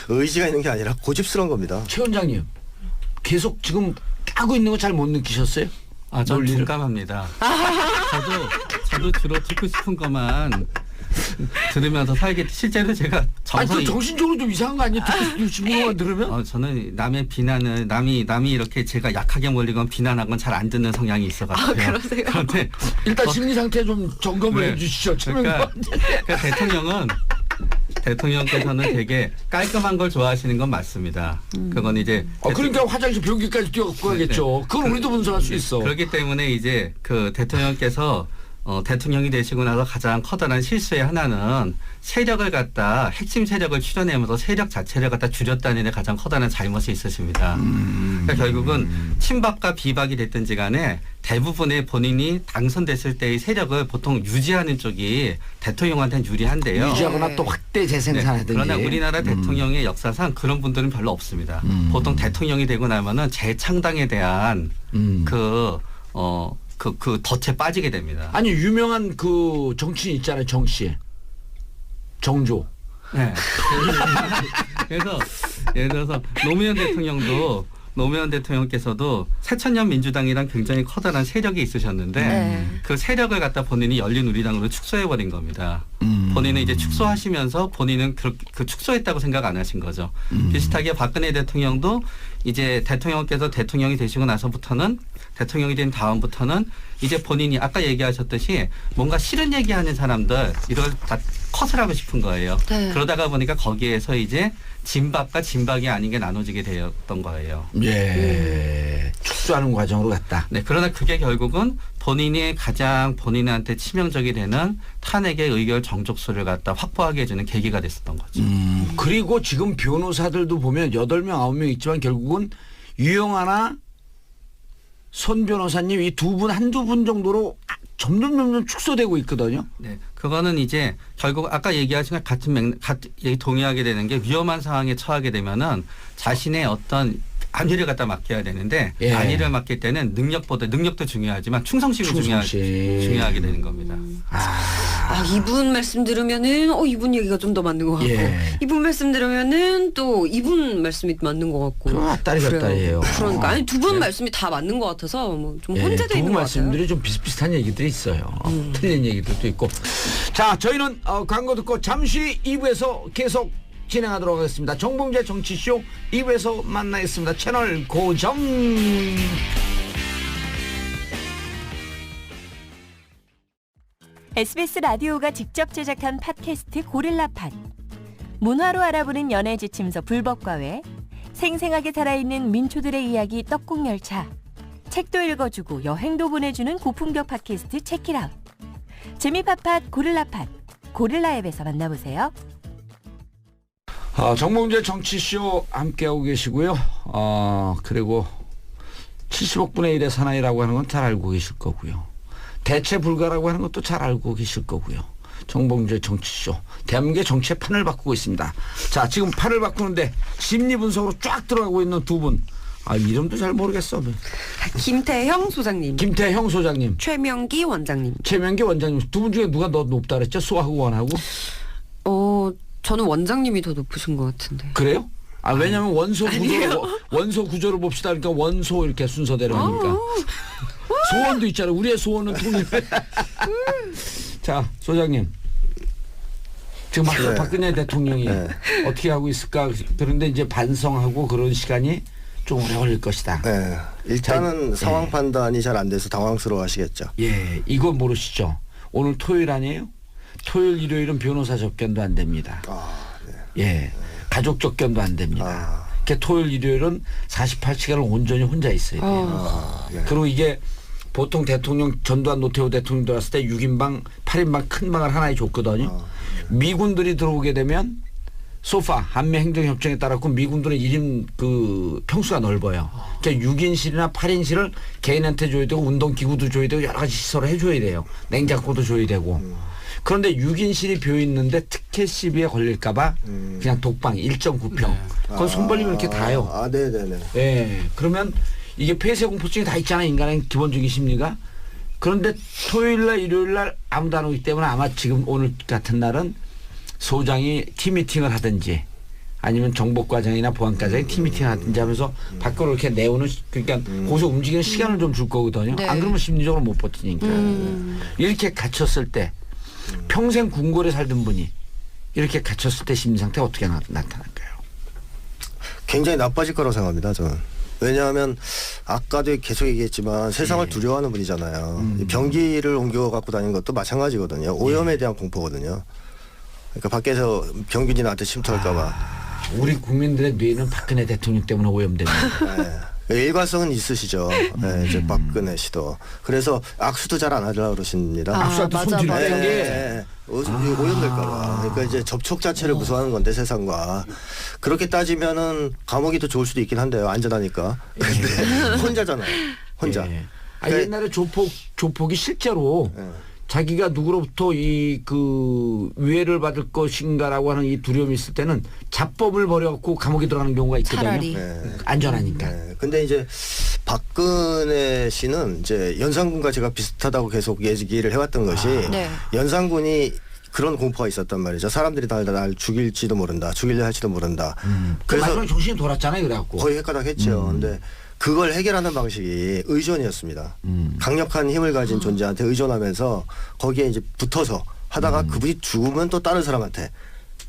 S3: 의지가 있는 게 아니라 고집스러운 겁니다.
S1: 최 원장님 계속 지금 까고 있는 거 잘 못 느끼셨어요?
S4: 전
S1: 논리를?
S4: 동감합니다. 저도 주로 듣고 싶은 것만 들으면서 살겠지. 실제로 제가
S1: 아니
S4: 정성이
S1: 그 정신적으로 좀 이상한 거 아니에요? 듣고 싶은 것만 들으면?
S4: 저는 남의 비난을 남이 이렇게 제가 약하게 몰리건 비난한 건 잘 안 듣는 성향이 있어가지고요.
S2: 그러세요?
S4: 그런데
S1: 일단 심리 상태 좀 점검을
S4: 네.
S1: 해주시죠.
S4: 그러니까 대통령께서는 되게 깔끔한 걸 좋아하시는 건 맞습니다. 그건 이제
S1: 그러니까 화장실 변기까지 뛰어갖고 가겠죠. 그건 우리도 분석할 수 있어.
S4: 그렇기 때문에 이제 그 대통령께서 대통령이 되시고 나서 가장 커다란 실수의 하나는 세력을 갖다 핵심 세력을 추려내면서 세력 자체를 갖다 줄였다는 데 가장 커다란 잘못이 있으십니다. 그러니까 결국은 친박과 비박이 됐든지 간에 대부분의 본인이 당선됐을 때의 세력을 보통 유지하는 쪽이 대통령한테는 유리한데요.
S1: 유지하거나
S2: 네.
S1: 또 확대 재생산하든지.
S4: 그러나 우리나라 대통령의 역사상 그런 분들은 별로 없습니다. 보통 대통령이 되고 나면은 재창당에 대한 그 덫에 빠지게 됩니다.
S1: 아니 유명한 그 정치인 있잖아요. 정 씨. 정조.
S4: 네. 그래서 예를 들어서 노무현 대통령도 노무현 대통령께서도 새천년 민주당이랑 굉장히 커다란 세력이 있으셨는데
S2: 네.
S4: 그 세력을 갖다 본인이 열린우리당으로 축소해버린 겁니다. 본인은 이제 축소하시면서 본인은 그 축소했다고 생각 안 하신 거죠. 비슷하게 박근혜 대통령도 이제 대통령께서 대통령이 되시고 나서부터는 대통령이 된 다음부터는 이제 본인이 아까 얘기하셨듯이 뭔가 싫은 얘기하는 사람들 이걸 다 컷을 하고 싶은 거예요.
S2: 네.
S4: 그러다가 보니까 거기에서 이제 진박과 진박이 아닌 게 나눠지게 되었던 거예요.
S1: 예. 축소하는 과정으로 갔다.
S4: 네, 그러나 그게 결국은 본인이 가장 본인한테 치명적이 되는 탄핵의 의결 정족수를 갖다 확보하게 해주는 계기가 됐었던 거죠.
S1: 그리고 지금 변호사들도 보면 8명, 9명 있지만 결국은 유영아나 손 변호사님 이 두 분, 한두 분 정도로 점점 축소되고 있거든요.
S4: 네, 그거는 이제 결국 아까 얘기하신 것 같은 동의하게 되는 게 위험한 상황에 처하게 되면은 자신의 어떤 안위를 갖다 맡겨야 되는데
S1: 예.
S4: 안위를 맡길 때는 능력도 중요하지만 충성심이 중요하게 되는 겁니다.
S2: 이분 말씀 들으면은 이분 얘기가 좀 더 맞는 것 같고
S1: 예.
S2: 이분 말씀 들으면은 또 이분 말씀이 맞는 것 같고
S1: 그럼 앞다리
S2: 그래요.
S1: 곁다리예요.
S2: 그러니까 아니 두 분 말씀이 다 맞는 것 같아서 좀 혼재돼
S1: 두
S2: 있는
S1: 분
S2: 것 같아요.
S1: 말씀들이 좀 비슷비슷한 얘기들이 있어요. 틀린 얘기들도 있고. 자, 저희는 광고 듣고 잠시 2부에서 계속 진행하도록 하겠습니다. 정봉재 정치쇼 2부에서 만나겠습니다. 채널 고정.
S5: SBS 라디오가 직접 제작한 팟캐스트 고릴라팟. 문화로 알아보는 연애 지침서 불법과외, 생생하게 살아있는 민초들의 이야기 떡국열차, 책도 읽어주고 여행도 보내주는 고품격 팟캐스트 체키라웃. 재미팟팟 고릴라팟, 고릴라 앱에서 만나보세요.
S1: 정봉재 정치쇼 함께하고 계시고요. 그리고 70억 분의 1의 사나이라고 하는 건 잘 알고 계실 거고요. 대체 불가라고 하는 것도 잘 알고 계실 거고요. 정봉재 정치쇼. 대한민국의 정치의 판을 바꾸고 있습니다. 자, 지금 판을 바꾸는데 심리 분석으로 쫙 들어가고 있는 두 분. 이름도 잘 모르겠어.
S2: 김태형 소장님,
S1: 김태형 소장님,
S2: 최명기 원장님.
S1: 최명기 원장님. 두 분 중에 누가 더 높다 그랬죠? 소하고 원하고?
S2: 저는 원장님이 더 높으신 것 같은데.
S1: 그래요? 왜냐면 원소 구조를 봅시다. 그러니까 원소 이렇게 순서대로 하니까. 소원도 있잖아요. 우리의 소원은 통일. 자, 소장님. 지금
S3: 네.
S1: 박근혜 대통령이
S3: 네.
S1: 어떻게 하고 있을까? 그런데 이제 반성하고 그런 시간이 좀 오래 걸릴 것이다.
S3: 네. 일단은
S1: 자,
S3: 상황 판단이 잘 안 돼서 당황스러워 하시겠죠.
S1: 예, 이거 모르시죠? 오늘 토요일 아니에요? 토요일, 일요일은 변호사 접견도 안 됩니다.
S3: 네.
S1: 예, 가족 접견도 안 됩니다. 그러니까 토요일, 일요일은 48시간을 온전히 혼자 있어야 돼요.
S3: 네.
S1: 그리고 이게 보통 대통령 전두환 노태우 대통령 들어왔을 때 6인방, 8인방 큰 방을 하나에 줬거든요. 미군들이 들어오게 되면 소파 한미 행정협정에 따라서 미군들은 1인 그 평수가 넓어요. 그러니까 6인실이나 8인실을 개인한테 줘야 되고 운동기구도 줘야 되고 여러 가지 시설을 해줘야 돼요. 냉장고도 줘야 되고. 그런데 6인실이 비어 있는데 특혜 시비에 걸릴까 봐 그냥 독방 1.9평. 그건 손 벌리면 이렇게 다요.
S3: 네네네.
S1: 예. 그러면 이게 폐쇄공포증이 다 있잖아요. 인간의 기본적인 심리가. 그런데 토요일날 일요일날 아무도 안 오기 때문에 아마 지금 오늘 같은 날은 소장이 팀미팅을 하든지 아니면 정보과장이나 보안과장이 팀미팅을 하든지 하면서 밖으로 이렇게 내오는 그러니까 거기서 움직이는 시간을 좀 줄 거거든요.
S2: 네.
S1: 안 그러면 심리적으로 못 버티니까. 이렇게 갇혔을 때 평생 궁궐에 살던 분이 이렇게 갇혔을 때 심리 상태가 어떻게 나타날까요?
S3: 굉장히 나빠질 거라고 생각합니다. 저는. 왜냐하면 아까도 계속 얘기했지만 세상을 두려워하는 분이잖아요. 병기를 옮겨 갖고 다니는 것도 마찬가지거든요. 오염에 대한 공포거든요. 그러니까 밖에서 병균이 나한테 침투할까 봐.
S1: 우리 국민들의 뇌는 박근혜 대통령 때문에 오염됩니다.
S3: 일관성은 있으시죠. 네, 이제 박근혜 씨도. 그래서 악수도 잘 안 하려고 그러십니다.
S1: 악수할 때 손
S2: 맞아,
S1: 들고
S2: 맞아.
S1: 된 게.
S3: 네, 오염될까 봐. 그러니까 이제 접촉 자체를 무서워하는 건데 세상과. 그렇게 따지면은 감옥이 더 좋을 수도 있긴 한데요. 안전하니까. 근데 혼자잖아요. 혼자.
S1: 예.
S3: 그러니까
S1: 옛날에 조폭이 실제로
S3: 예.
S1: 자기가 누구로부터 이 그 위해를 받을 것인가라고 하는 이 두려움이 있을 때는 자법을 벌여갖고 감옥에 들어가는 경우가 있거든요.
S2: 차라리.
S3: 네.
S1: 안전하니까.
S3: 네. 근데 이제 박근혜 씨는 이제 연산군과 제가 비슷하다고 계속 얘기를 해왔던 것이
S2: 네.
S3: 연산군이 그런 공포가 있었단 말이죠. 사람들이 날 죽일지도 모른다, 죽이려 할지도 모른다.
S1: 그래서
S3: 그래서
S1: 마지막에 정신이 돌았잖아요. 그래갖고.
S3: 거의 헷가닥했죠. 근데 그걸 해결하는 방식이 의존이었습니다. 강력한 힘을 가진 존재한테 의존하면서 거기에 이제 붙어서 하다가 그분이 죽으면 또 다른 사람한테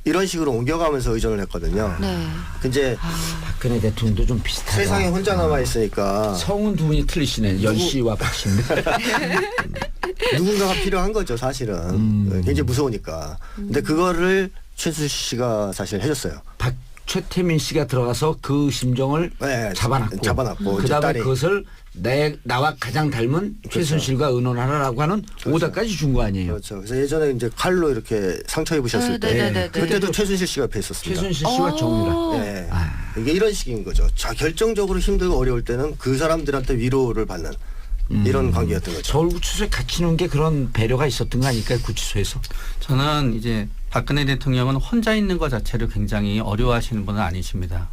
S3: 이런 식으로 옮겨가면서 의존을 했거든요.
S2: 네.
S3: 이제
S1: 박근혜 대통령도 좀 비슷하다.
S3: 세상에 혼자 남아 있으니까
S1: 성은 두 분이 틀리시네. 열 씨와 박 씨인데.
S3: 누군가가 필요한 거죠, 사실은. 굉장히 무서우니까. 근데 그거를 최순실 씨가 사실 해줬어요.
S1: 최태민 씨가 들어가서 그 심정을
S3: 네,
S1: 잡아놨고
S3: 이제
S1: 그다음에
S3: 딸이.
S1: 그것을 나와 가장 닮은 최순실과 의논하라라고 하는 오다까지 준 거 아니에요.
S3: 그렇죠. 그래서 예전에 이제 칼로 이렇게 상처 입으셨을 때
S2: 네.
S3: 그때도 최순실 씨가 옆에 있었습니다.
S1: 최순실 씨와 정유라.
S3: 네. 이게 이런 식인 거죠. 자, 결정적으로 힘들고 어려울 때는 그 사람들한테 위로를 받는 이런 관계였던 거죠.
S1: 서울구치소에 갇히는 게 그런 배려가 있었던 거 아닐까요? 구치소에서.
S4: 저는 이제 박근혜 대통령은 혼자 있는 것 자체를 굉장히 어려워하시는 분은 아니십니다.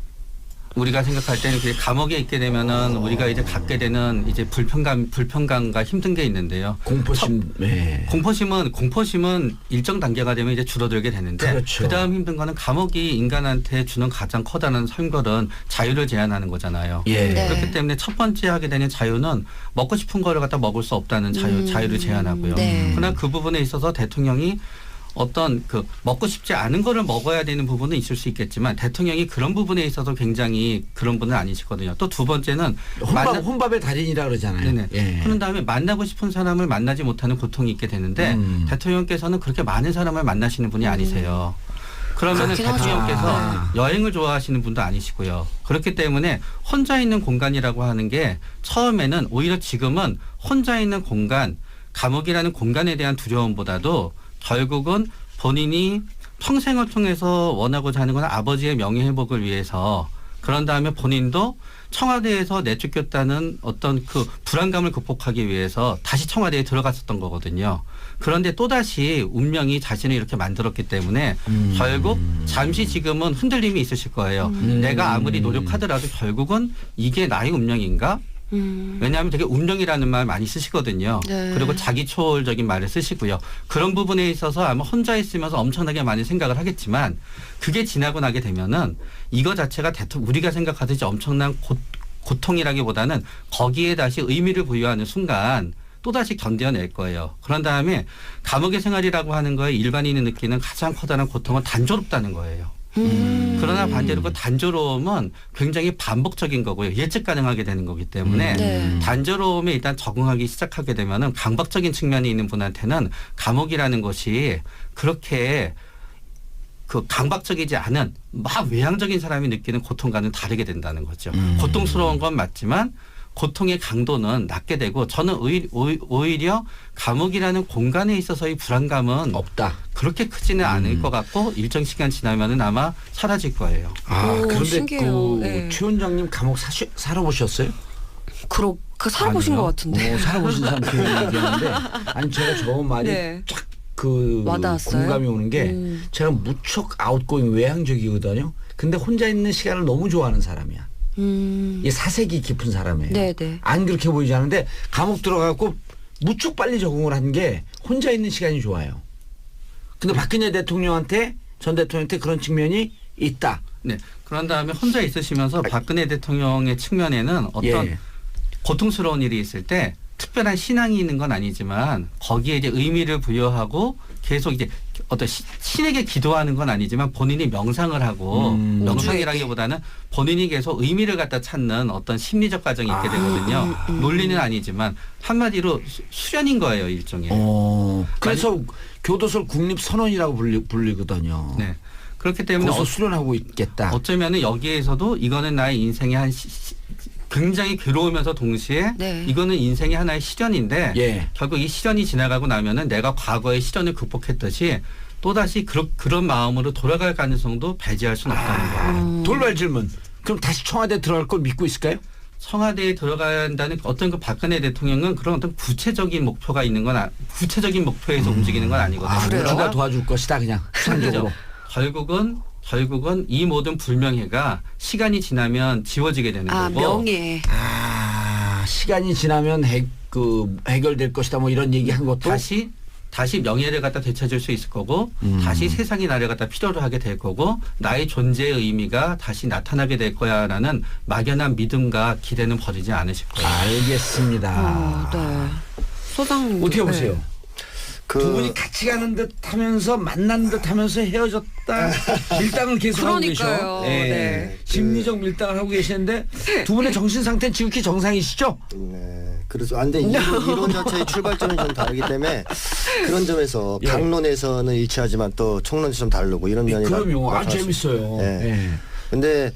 S4: 우리가 생각할 때는 그 감옥에 있게 되면은 우리가 이제 갖게 되는 이제 불편감과 힘든 게 있는데요.
S1: 공포심. 네.
S4: 공포심은 일정 단계가 되면 이제 줄어들게 되는데
S1: 그렇죠.
S4: 그다음 힘든 거는 감옥이 인간한테 주는 가장 커다란 선결은 자유를 제한하는 거잖아요.
S1: 예.
S2: 네.
S4: 그렇기 때문에 첫 번째 하게 되는 자유는 먹고 싶은 거를 갖다 먹을 수 없다는 자유를 제한하고요.
S2: 네.
S4: 그러나 그 부분에 있어서 대통령이 어떤 그 먹고 싶지 않은 거를 먹어야 되는 부분은 있을 수 있겠지만 대통령이 그런 부분에 있어서 굉장히 그런 분은 아니시거든요. 또 두 번째는
S1: 혼밥의 달인이라 그러잖아요.
S4: 네네.
S1: 예.
S4: 그런 다음에 만나고 싶은 사람을 만나지 못하는 고통이 있게 되는데 대통령께서는 그렇게 많은 사람을 만나시는 분이 아니세요. 그러면
S2: 그렇긴 하죠.
S4: 대통령께서 여행을 좋아하시는 분도 아니시고요. 그렇기 때문에 혼자 있는 공간이라고 하는 게 처음에는 오히려 지금은 혼자 있는 공간, 감옥이라는 공간에 대한 두려움보다도 결국은 본인이 평생을 통해서 원하고자 하는 건 아버지의 명예회복을 위해서 그런 다음에 본인도 청와대에서 내쫓겼다는 어떤 그 불안감을 극복하기 위해서 다시 청와대에 들어갔었던 거거든요. 그런데 또다시 운명이 자신을 이렇게 만들었기 때문에 결국 잠시 지금은 흔들림이 있으실 거예요. 내가 아무리 노력하더라도 결국은 이게 나의 운명인가? 왜냐하면 되게 운명이라는 말 많이 쓰시거든요.
S2: 네.
S4: 그리고 자기 초월적인 말을 쓰시고요. 그런 부분에 있어서 아마 혼자 있으면서 엄청나게 많이 생각을 하겠지만 그게 지나고 나게 되면은 이거 자체가 우리가 생각하듯이 엄청난 고통이라기보다는 거기에 다시 의미를 부여하는 순간 또다시 견뎌낼 거예요. 그런 다음에 감옥의 생활이라고 하는 거에 일반인이 느끼는 가장 커다란 고통은 단조롭다는 거예요. 그러나 반대로 그 단조로움은 굉장히 반복적인 거고요. 예측 가능하게 되는 거기 때문에
S2: 네.
S4: 단조로움에 일단 적응하기 시작하게 되면은 강박적인 측면이 있는 분한테는 감옥이라는 것이 그렇게 그 강박적이지 않은 막 외향적인 사람이 느끼는 고통과는 다르게 된다는 거죠. 고통스러운 건 맞지만 고통의 강도는 낮게 되고 저는 오히려 감옥이라는 공간에 있어서의 불안감은
S1: 없다.
S4: 그렇게 크지는 않을 것 같고 일정 시간 지나면은 아마 사라질 거예요.
S1: 그런데
S2: 신기해요.
S1: 그
S2: 네.
S1: 최 원장님 감옥 살아보셨어요?
S2: 그 살아보신
S4: 아니요.
S2: 것 같은데.
S1: 살아보신 사람 얘기하는데 아니 제가 저 말이
S2: 네.
S1: 쫙
S2: 와닿았어요?
S1: 공감이 오는 게 제가 무척 아웃고잉 외향적이거든요. 근데 혼자 있는 시간을 너무 좋아하는 사람이야. 이 사색이 깊은 사람이에요.
S2: 네네.
S1: 안 그렇게 보이지 않은데 감옥 들어가고 무척 빨리 적응을 한 게 혼자 있는 시간이 좋아요. 근데 박근혜 대통령한테 전 대통령한테 그런 측면이 있다.
S4: 네. 그런 다음에 혼자 있으시면서 박근혜 대통령의 측면에는 어떤
S1: 예.
S4: 고통스러운 일이 있을 때 특별한 신앙이 있는 건 아니지만 거기에 이제 의미를 부여하고 계속 이제 어떤 신에게 기도하는 건 아니지만 본인이 명상을 하고 명상이라기보다는 본인이 계속 의미를 갖다 찾는 어떤 심리적 과정이 있게 되거든요. 논리는 아니지만 한마디로 수련인 거예요, 일종의.
S1: 그래서 교도소 국립선원이라고 불리거든요.
S4: 네. 그렇기 때문에
S1: 거기서 수련하고 있겠다.
S4: 어쩌면은 여기에서도 이거는 나의 인생의 한 굉장히 괴로우면서 동시에
S2: 네.
S4: 이거는 인생의 하나의 시련인데
S1: 예.
S4: 결국 이 시련이 지나가고 나면은 내가 과거의 시련을 극복했듯이 또다시 그런 마음으로 돌아갈 가능성도 배제할 수는 없다는 거예요.
S1: 돌발 질문. 그럼 다시 청와대 들어갈 걸 믿고 있을까요?
S4: 청와대에 들어간다는 어떤 그 박근혜 대통령은 그런 어떤 구체적인 목표가 있는 건 구체적인 목표에서 움직이는 건 아니거든요.
S2: 그래요?
S1: 누가 도와줄 것이다 그냥 수상적으로.
S4: 결국은 이 모든 불명예가 시간이 지나면 지워지게 되는 거고.
S2: 명예.
S1: 시간이 지나면 해결될 것이다 뭐 이런 얘기 한 것도
S4: 다시 다시 명예를 갖다 되찾을 수 있을 거고 다시 세상이 나를 갖다 필요로 하게 될 거고 나의 존재의 의미가 다시 나타나게 될 거야라는 막연한 믿음과 기대는 버리지 않으실 거예요.
S1: 알겠습니다.
S2: 네. 소장님
S1: 어떻게 보세요?
S3: 그
S1: 두 분이 같이 가는 듯 하면서 만난 듯 하면서 헤어졌다 밀당을 계속하고 계셔.
S2: 그러니까요. 네.
S1: 심리적 밀당을 하고 계시는데 두 분의 정신 상태는 지극히 정상이시죠?
S3: 네, 그래서 안돼 이론 자체의 출발점이 좀 다르기 때문에 그런 점에서
S1: 예.
S3: 강론에서는 일치하지만 또 총론에서 좀 다르고 이런 면이
S1: 그럼요.
S3: 나타날 수
S1: 재밌어요.
S3: 예.
S1: 예.
S3: 근데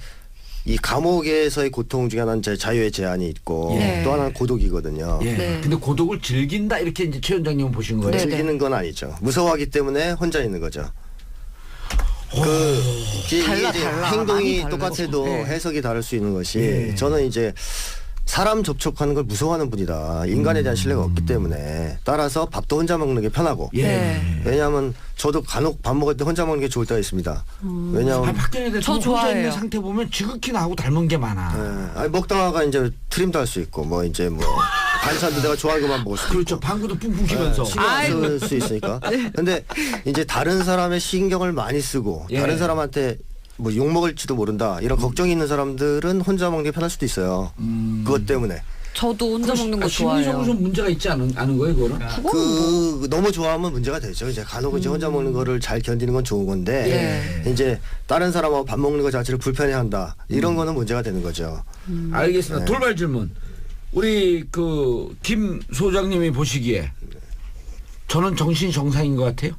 S3: 이 감옥에서의 고통 중에 하나는 자유의 제한이 있고
S2: 예.
S3: 또 하나는 고독이거든요.
S1: 예.
S2: 네.
S1: 근데 고독을 즐긴다 이렇게 이제 최 원장님은 보신 거예요.
S2: 네.
S3: 즐기는 건 아니죠. 무서워하기 때문에 혼자 있는 거죠. 이게
S2: 달라,
S3: 이제
S2: 달라.
S3: 행동이
S2: 많이
S3: 똑같아도
S2: 다르죠. 네.
S3: 해석이 다를 수 있는 것이
S1: 예.
S3: 저는 이제 사람 접촉하는 걸 무서워하는 분이다. 인간에 대한 신뢰가 없기 때문에 따라서 밥도 혼자 먹는 게 편하고
S1: 예.
S2: 네.
S3: 왜냐하면 저도 간혹 밥 먹을 때 혼자 먹는 게 좋을 때가 있습니다. 왜냐하면
S1: 박근혜 대통령 혼자
S2: 좋아해요.
S1: 있는 상태 보면 지극히 나하고 닮은 게 많아.
S3: 아니, 먹다가 이제 트림도 할 수 있고 뭐 이제 뭐 반찬도 내가 좋아하는 것만 먹을 수 있고
S1: 그렇죠. 방구도 뿡뿡 키면서.
S3: 신경 안 쓸 수 있으니까. 근데 이제 다른 사람의 신경을 많이 쓰고
S1: 예.
S3: 다른 사람한테 뭐 욕 먹을지도 모른다 이런 걱정이 있는 사람들은 혼자 먹는 게 편할 수도 있어요. 그것 때문에
S2: 저도 혼자 먹는 거
S1: 심리적으로
S2: 좋아해요.
S1: 좀 문제가 있지 않은 거예요, 그거는?
S3: 그 너무 좋아하면 문제가 되죠. 이제 간혹 이제 혼자 먹는 거를 잘 견디는 건 좋은 건데 이제 다른 사람하고 밥 먹는 것 자체를 불편해한다 이런 거는 문제가 되는 거죠.
S1: 알겠습니다. 돌발 질문. 우리 그 김 소장님이 보시기에 저는 정신이 정상인 것 같아요.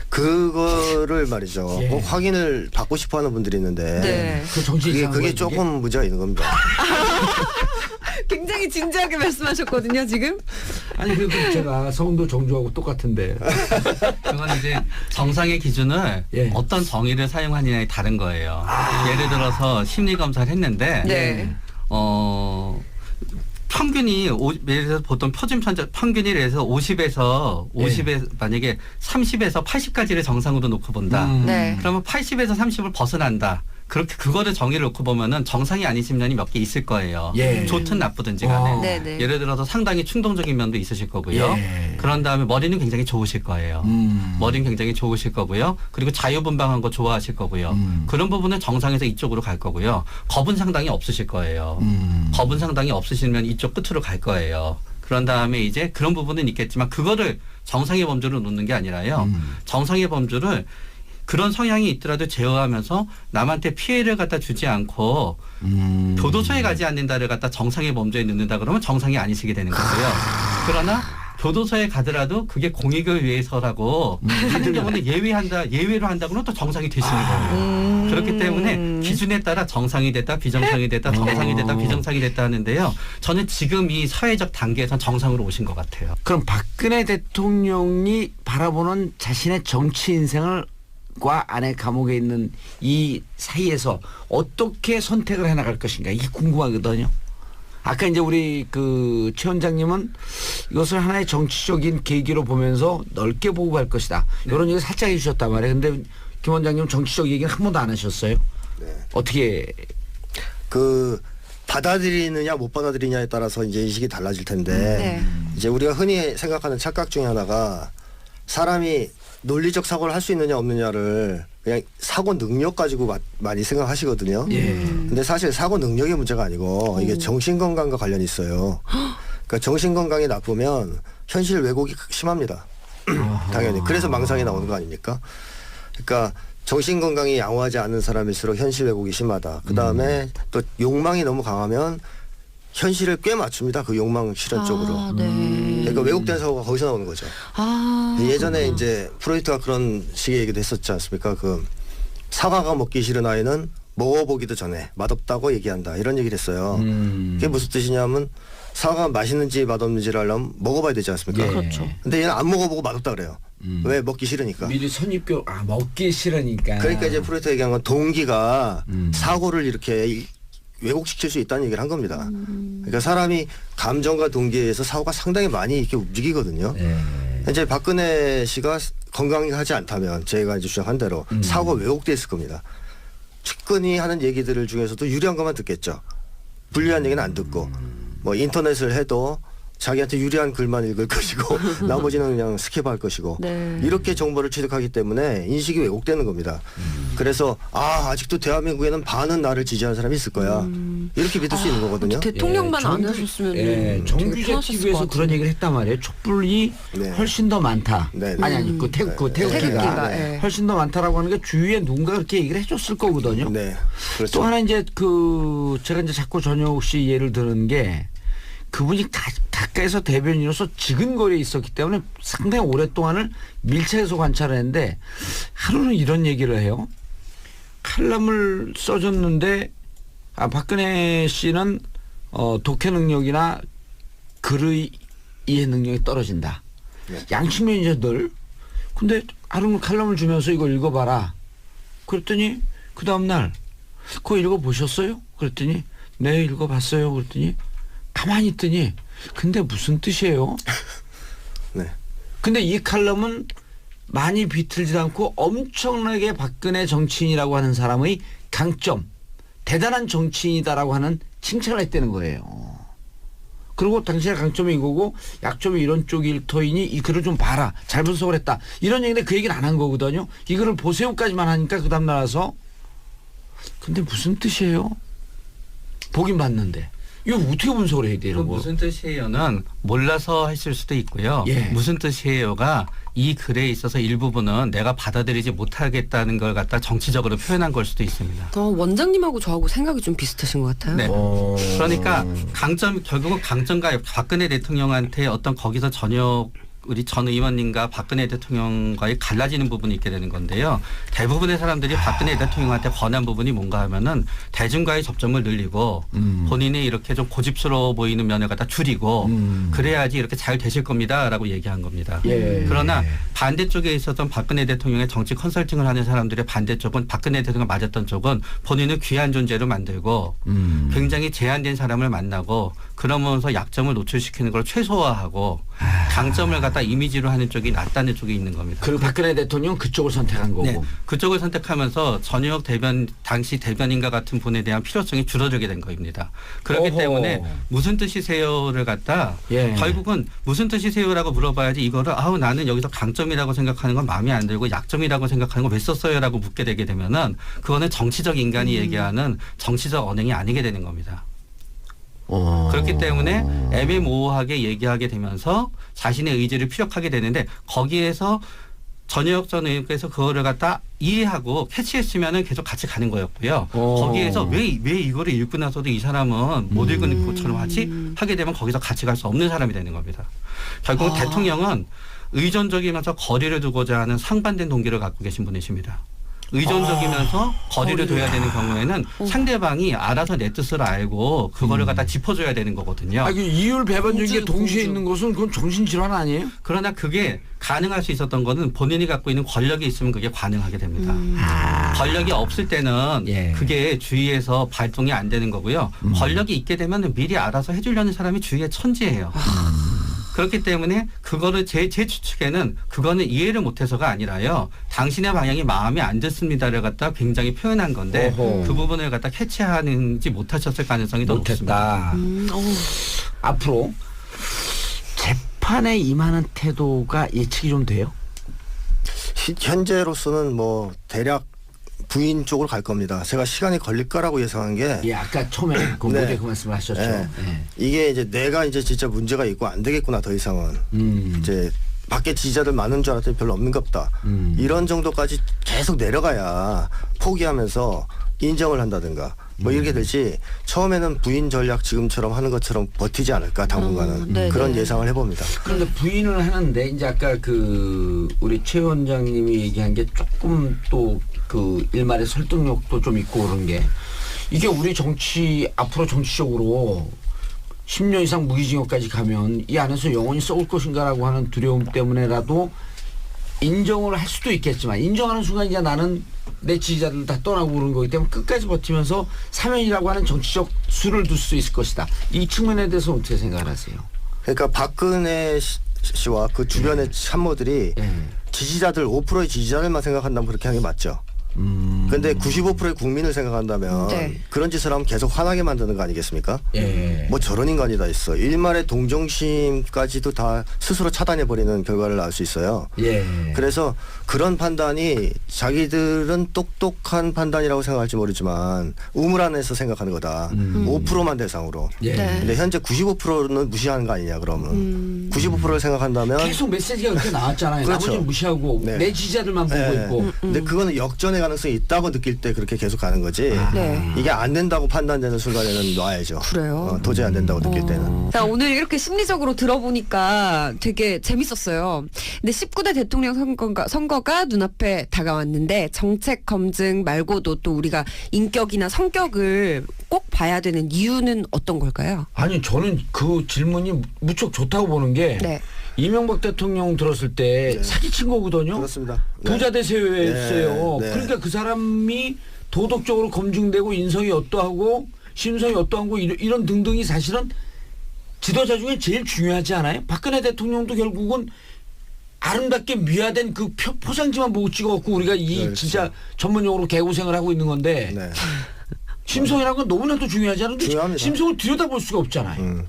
S3: 그거를 말이죠.
S1: 예.
S3: 꼭 확인을 받고 싶어하는 분들이 있는데
S2: 네.
S1: 그 정신이
S3: 그게,
S1: 이상한
S3: 그게
S1: 거예요,
S3: 조금 문제가 있는 겁니다.
S2: 굉장히 진지하게 말씀하셨거든요, 지금.
S1: 아니 그래도 제가 성도 정조하고 똑같은데.
S4: 그건 이제 정상의 기준을
S1: 예.
S4: 어떤 정의를 사용하느냐에 다른 거예요. 예를 들어서 심리 검사를 했는데
S2: 네.
S4: 평균이 예를 들어서 보통 표준 평균이 그래서 50에서 만약에 30에서 80까지를 정상으로 놓고 본다.
S2: 네.
S4: 그러면 80에서 30을 벗어난다. 그렇게 그거를 정의를 놓고 보면은 정상이 아닌 심리이 몇 개 있을 거예요.
S1: 예.
S4: 좋든 나쁘든지 간에.
S2: 네네.
S4: 예를 들어서 상당히 충동적인 면도 있으실 거고요.
S1: 예.
S4: 그런 다음에 머리는 굉장히 좋으실 거예요. 머리는 굉장히 좋으실 거고요. 그리고 자유분방한 거 좋아하실 거고요. 그런 부분은 정상에서 이쪽으로 갈 거고요. 겁은 상당히 없으실 거예요. 겁은 상당히 없으시면 이쪽 끝으로 갈 거예요. 그런 다음에 이제 그런 부분은 있겠지만 그거를 정상의 범주로 놓는 게 아니라요. 정상의 범주를 그런 성향이 있더라도 제어하면서 남한테 피해를 갖다 주지 않고 교도소에 가지 않는다를 갖다 정상의 범주에 넣는다 그러면 정상이 아니시게 되는 거고요. 그러나 교도소에 가더라도 그게 공익을 위해서라고 하는 경우는 예외로 한다고는 또 정상이 되시는 거예요. 그렇기 때문에 기준에 따라 정상이 됐다, 비정상이 됐다, 정상이 됐다, 비정상이 됐다 하는데요. 저는 지금 이 사회적 단계에선 정상으로 오신 것 같아요.
S1: 그럼 박근혜 대통령이 바라보는 자신의 정치 인생을 과 안에 감옥에 있는 이 사이에서 어떻게 선택을 해나갈 것인가 이게 궁금하거든요. 아까 이제 우리 그 최 원장님은 이것을 하나의 정치적인 계기로 보면서 넓게 보고 갈 것이다. 이런 얘기 살짝 해주셨단 말이에요. 근데 김 원장님 정치적 얘기는 한 번도 안 하셨어요.
S3: 네.
S1: 어떻게
S3: 그 받아들이느냐 못 받아들이냐에 따라서 이제 인식이 달라질 텐데
S2: 네.
S3: 이제 우리가 흔히 생각하는 착각 중에 하나가 사람이 논리적 사고를 할 수 있느냐 없느냐를 그냥 사고 능력 가지고 많이 생각하시거든요. 근데 사실 사고 능력의 문제가 아니고 이게 정신 건강과 관련이 있어요. 그러니까 정신 건강이 나쁘면 현실 왜곡이 심합니다. 당연히. 그래서 망상이 나오는 거 아닙니까? 그러니까 정신 건강이 양호하지 않은 사람일수록 현실 왜곡이 심하다. 그 다음에 또 욕망이 너무 강하면 현실을 꽤 맞춥니다. 그 욕망 실현 쪽으로.
S2: 네.
S3: 그러니까 왜곡된 사고가 거기서 나오는 거죠. 예전에 이제 프로이트가 그런 식의 얘기도 했었지 않습니까? 그 사과가 먹기 싫은 아이는 먹어보기도 전에 맛없다고 얘기한다. 이런 얘기를 했어요. 그게 무슨 뜻이냐면 사과가 맛있는지 맛없는지를 알려면 먹어봐야 되지 않습니까?
S1: 예. 그렇죠.
S3: 근데 얘는 안 먹어보고 맛없다 그래요. 왜? 먹기 싫으니까.
S1: 미리 선입교 먹기 싫으니까.
S3: 그러니까 이제 프로이트가 얘기한 건 동기가 사고를 이렇게 왜곡시킬 수 있다는 얘기를 한 겁니다. 그러니까 사람이 감정과 동기에 의해서 사고가 상당히 많이 이렇게 움직이거든요.
S1: 네.
S3: 이제 박근혜 씨가 건강하지 않다면 제가 이제 주장한 대로 사고가 왜곡돼 있을 겁니다. 측근이 하는 얘기들을 중에서도 유리한 것만 듣겠죠. 불리한 얘기는 안 듣고 뭐 인터넷을 해도 자기한테 유리한 글만 읽을 것이고 나머지는 그냥 스킵할 것이고
S2: 네.
S3: 이렇게 정보를 취득하기 때문에 인식이 왜곡되는 겁니다. 그래서 아직도 대한민국에는 반은 나를 지지하는 사람이 있을 거야. 이렇게 믿을 수 있는 거거든요.
S2: 대통령만 안 하셨으면 되게
S1: 정규제
S2: 편하셨을
S1: TV에서
S2: 것
S1: 그런
S2: 같은데.
S1: 얘기를 했단 말이에요. 촛불이
S3: 네.
S1: 훨씬 더 많다.
S3: 네.
S1: 아니 그 태극기가
S2: 태극기가, 네.
S1: 훨씬 더 많다라고 하는 게 주위에 누군가 그렇게 얘기를 해줬을 거거든요.
S3: 네, 그렇죠.
S1: 또 하나 이제 제가 이제 자꾸 전효옥 씨 예를 드는 게 그분이 가까이서 대변인으로서 지근거리에 있었기 때문에 상당히 오랫동안을 밀착해서 관찰을 했는데 하루는 이런 얘기를 해요. 칼럼을 써줬는데 박근혜 씨는 독해 능력이나 글의 이해 능력이 떨어진다.
S3: 네.
S1: 양측면이죠 늘. 근데 하루는 칼럼을 주면서 이거 읽어봐라. 그랬더니 그 다음날 그거 읽어보셨어요? 그랬더니 네 읽어봤어요. 그랬더니 가만히 있더니 근데 무슨 뜻이에요?
S3: 네.
S1: 근데 이 칼럼은 많이 비틀지도 않고 엄청나게 박근혜 정치인이라고 하는 사람의 강점, 대단한 정치인이다라고 하는 칭찬을 했다는 거예요. 그리고 당신의 강점이 이거고 약점이 이런 쪽일 터이니 이 글을 좀 봐라. 잘 분석을 했다. 이런 얘기인데 그 얘기를 안 한 거거든요. 이 글을 보세요까지만 하니까 그 다음 날와서 근데 무슨 뜻이에요? 보긴 봤는데. 이거 어떻게 분석을 해야 돼요? 이런 거?
S4: 무슨 뜻이에요는 몰라서 하실 수도 있고요.
S1: 예.
S4: 무슨 뜻이에요가 이 글에 있어서 일부분은 내가 받아들이지 못하겠다는 걸 갖다 정치적으로 표현한 걸 수도 있습니다.
S2: 원장님하고 저하고 생각이 좀 비슷하신 것 같아요.
S4: 네. 그러니까 결국은 강점과 박근혜 대통령한테 어떤 거기서 전혀 우리 전 의원님과 박근혜 대통령과의 갈라지는 부분이 있게 되는 건데요. 대부분의 사람들이 박근혜 대통령한테 권한 부분이 뭔가 하면은 대중과의 접점을 늘리고 본인이 이렇게 좀 고집스러워 보이는 면을 갖다 줄이고 그래야지 이렇게 잘 되실 겁니다라고 얘기한 겁니다.
S1: 예.
S4: 그러나 반대쪽에 있었던 박근혜 대통령의 정치 컨설팅을 하는 사람들의 반대쪽은 박근혜 대통령 맞았던 쪽은 본인을 귀한 존재로 만들고 굉장히 제한된 사람을 만나고 그러면서 약점을 노출시키는 걸 최소화하고 강점을 갖다 이미지로 하는 쪽이 낫다는 쪽이 있는 겁니다.
S1: 그리고 박근혜 대통령 그쪽을 선택한 거고.
S4: 네, 그쪽을 선택하면서 전효혁 당시 대변인과 같은 분에 대한 필요성이 줄어들게 된 겁니다. 그렇기
S1: 어허.
S4: 때문에 무슨 뜻이세요를 갖다
S1: 예.
S4: 결국은 무슨 뜻이세요라고 물어봐야지 이거를 나는 여기서 강점이라고 생각하는 건 마음에 안 들고 약점이라고 생각하는 거 왜 썼어요라고 묻게 되게 되면은 그거는 정치적 인간이 얘기하는 정치적 언행이 아니게 되는 겁니다. 그렇기 때문에 애매모호하게 얘기하게 되면서 자신의 의지를 피력하게 되는데 거기에서 전효혁 전 의원께서 그거를 갖다 이해하고 캐치했으면은 계속 같이 가는 거였고요. 거기에서 왜 이거를 읽고 나서도 이 사람은 못 읽은 것처럼 하게 되면 거기서 같이 갈 수 없는 사람이 되는 겁니다. 결국 대통령은 의존적이면서 거리를 두고자 하는 상반된 동기를 갖고 계신 분이십니다. 의존적이면서 거리를 둬야 되는 경우에는 상대방이 알아서 내 뜻을 알고 그거를 갖다 짚어줘야 되는 거거든요.
S1: 이율 배반적인 게 동시에 있는 것은 그건 정신질환 아니에요?
S4: 그러나 그게 가능할 수 있었던 거는 본인이 갖고 있는 권력이 있으면 그게 가능하게 됩니다. 권력이 없을 때는
S1: 예.
S4: 그게 주위에서 발동이 안 되는 거고요. 권력이 있게 되면 미리 알아서 해주려는 사람이 주위에 천지예요. 그렇기 때문에 그거를 제 추측에는 그거는 이해를 못해서가 아니라요. 당신의 방향이 마음에 안 듣습니다를 갖다 굉장히 표현한 건데
S1: 어허.
S4: 그 부분을 갖다 캐치하는지 못하셨을 가능성이 더 높습니다.
S1: 못했다. 앞으로 재판에 임하는 태도가 예측이 좀 돼요?
S3: 현재로서는 뭐 대략 부인 쪽으로 갈 겁니다. 제가 시간이 걸릴 거라고 예상한 게
S1: 예, 아까 처음에 그
S3: 네.
S1: 모두에 그 말씀을 하셨죠.
S3: 네.
S1: 예.
S3: 이게 이제 내가 이제 진짜 문제가 있고 안 되겠구나 더 이상은 이제 밖에 지지자들 많은 줄 알았더니 별로 없는가 보다. 이런 정도까지 계속 내려가야 포기하면서 인정을 한다든가 뭐 이렇게 되지 처음에는 부인 전략 지금처럼 하는 것처럼 버티지 않을까 당분간은
S2: 네네.
S3: 그런 예상을 해봅니다.
S1: 그런데 부인을 하는데 이제 아까 우리 최 원장님이 얘기한 게 조금 또 그 일말의 설득력도 좀 있고 그런 게 이게 우리 앞으로 정치적으로 10년 이상 무기징역까지 가면 이 안에서 영원히 썩을 것인가라고 하는 두려움 때문에라도 인정을 할 수도 있겠지만 인정하는 순간 이제 나는 내 지지자들 다 떠나고 그런 거기 때문에 끝까지 버티면서 사면이라고 하는 정치적 수를 둘 수 있을 것이다. 이 측면에 대해서 어떻게 생각하세요?
S3: 그러니까 박근혜 씨와 그 주변의 참모들이 지지자들 5%의 지지자들만 생각한다면 그렇게 하는 게 맞죠. 근데 95%의 국민을 생각한다면
S2: 네.
S3: 그런 짓을 하면 계속 화나게 만드는 거 아니겠습니까?
S1: 예.
S3: 뭐 저런 인간이 다 있어. 일말의 동정심까지도 다 스스로 차단해버리는 결과를 알 수 있어요.
S1: 예.
S3: 그래서 그런 판단이 자기들은 똑똑한 판단이라고 생각할지 모르지만 우물 안에서 생각하는 거다. 5%만 대상으로.
S1: 예.
S2: 네.
S3: 근데 현재 95%는 무시하는 거 아니냐 그러면. 95%를 생각한다면
S1: 계속 메시지가 그렇게 나왔잖아요.
S3: 그렇죠.
S1: 나머지는 무시하고
S3: 네.
S1: 내 지지자들만 보고
S3: 네.
S1: 있고.
S3: 근데 그거는 역전의 가능성이 있다고 느낄 때 그렇게 계속 가는 거지.
S2: 네.
S3: 이게 안 된다고 판단되는 순간에는 놔야죠.
S2: 그래요?
S3: 도저히 안 된다고 느낄 때는.
S2: 자, 오늘 이렇게 심리적으로 들어보니까 되게 재밌었어요. 근데 19대 대통령 선거가 눈앞에 다가왔는데 정책 검증 말고도 또 우리가 인격이나 성격을 꼭 봐야 되는 이유는 어떤 걸까요?
S1: 아니 저는 그 질문이 무척 좋다고 보는 게
S2: 네.
S1: 이명박 대통령 들었을 때
S3: 네.
S1: 사기친 거거든요.
S3: 그렇습니다. 네.
S1: 부자 대세였어요.
S3: 네, 네.
S1: 그러니까 그 사람이 도덕적으로 검증되고 인성이 어떠하고 심성이 어떠하고 이런 등등이 사실은 지도자 중에 제일 중요하지 않아요? 박근혜 대통령도 결국은 아름답게 미화된 그 포장지만 보고 찍어갖고 우리가 이
S3: 그렇죠.
S1: 진짜 전문용어로 개고생을 하고 있는 건데
S3: 네.
S1: 심성이라는 건 너무나도 중요하지 않은데
S3: 중요합니다.
S1: 심성을 들여다볼 수가 없잖아요.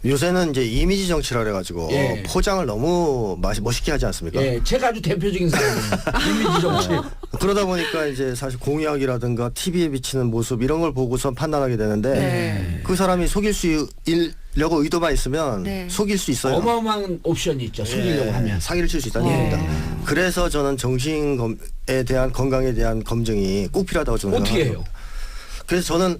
S3: 요새는 이제 이미지 정치라 그래가지고
S1: 예.
S3: 포장을 너무 멋있게 하지 않습니까?
S1: 예, 제가 아주 대표적인 사람이에요. 이미지 정치.
S3: 그러다 보니까 이제 사실 공약이라든가 TV에 비치는 모습 이런 걸 보고서 판단하게 되는데
S2: 네.
S3: 그 사람이 속일 수 있려고 의도만 있으면
S2: 네.
S3: 속일 수 있어요.
S1: 어마어마한 옵션이 있죠. 속이려고
S3: 예,
S1: 하면.
S3: 사기를 칠 수 있다는
S1: 예.
S3: 얘기입니다. 그래서 저는 정신에 대한 건강에 대한 검증이 꼭 필요하다고 저는
S1: 어떻게
S3: 생각합니다.
S1: 해요?
S3: 그래서 저는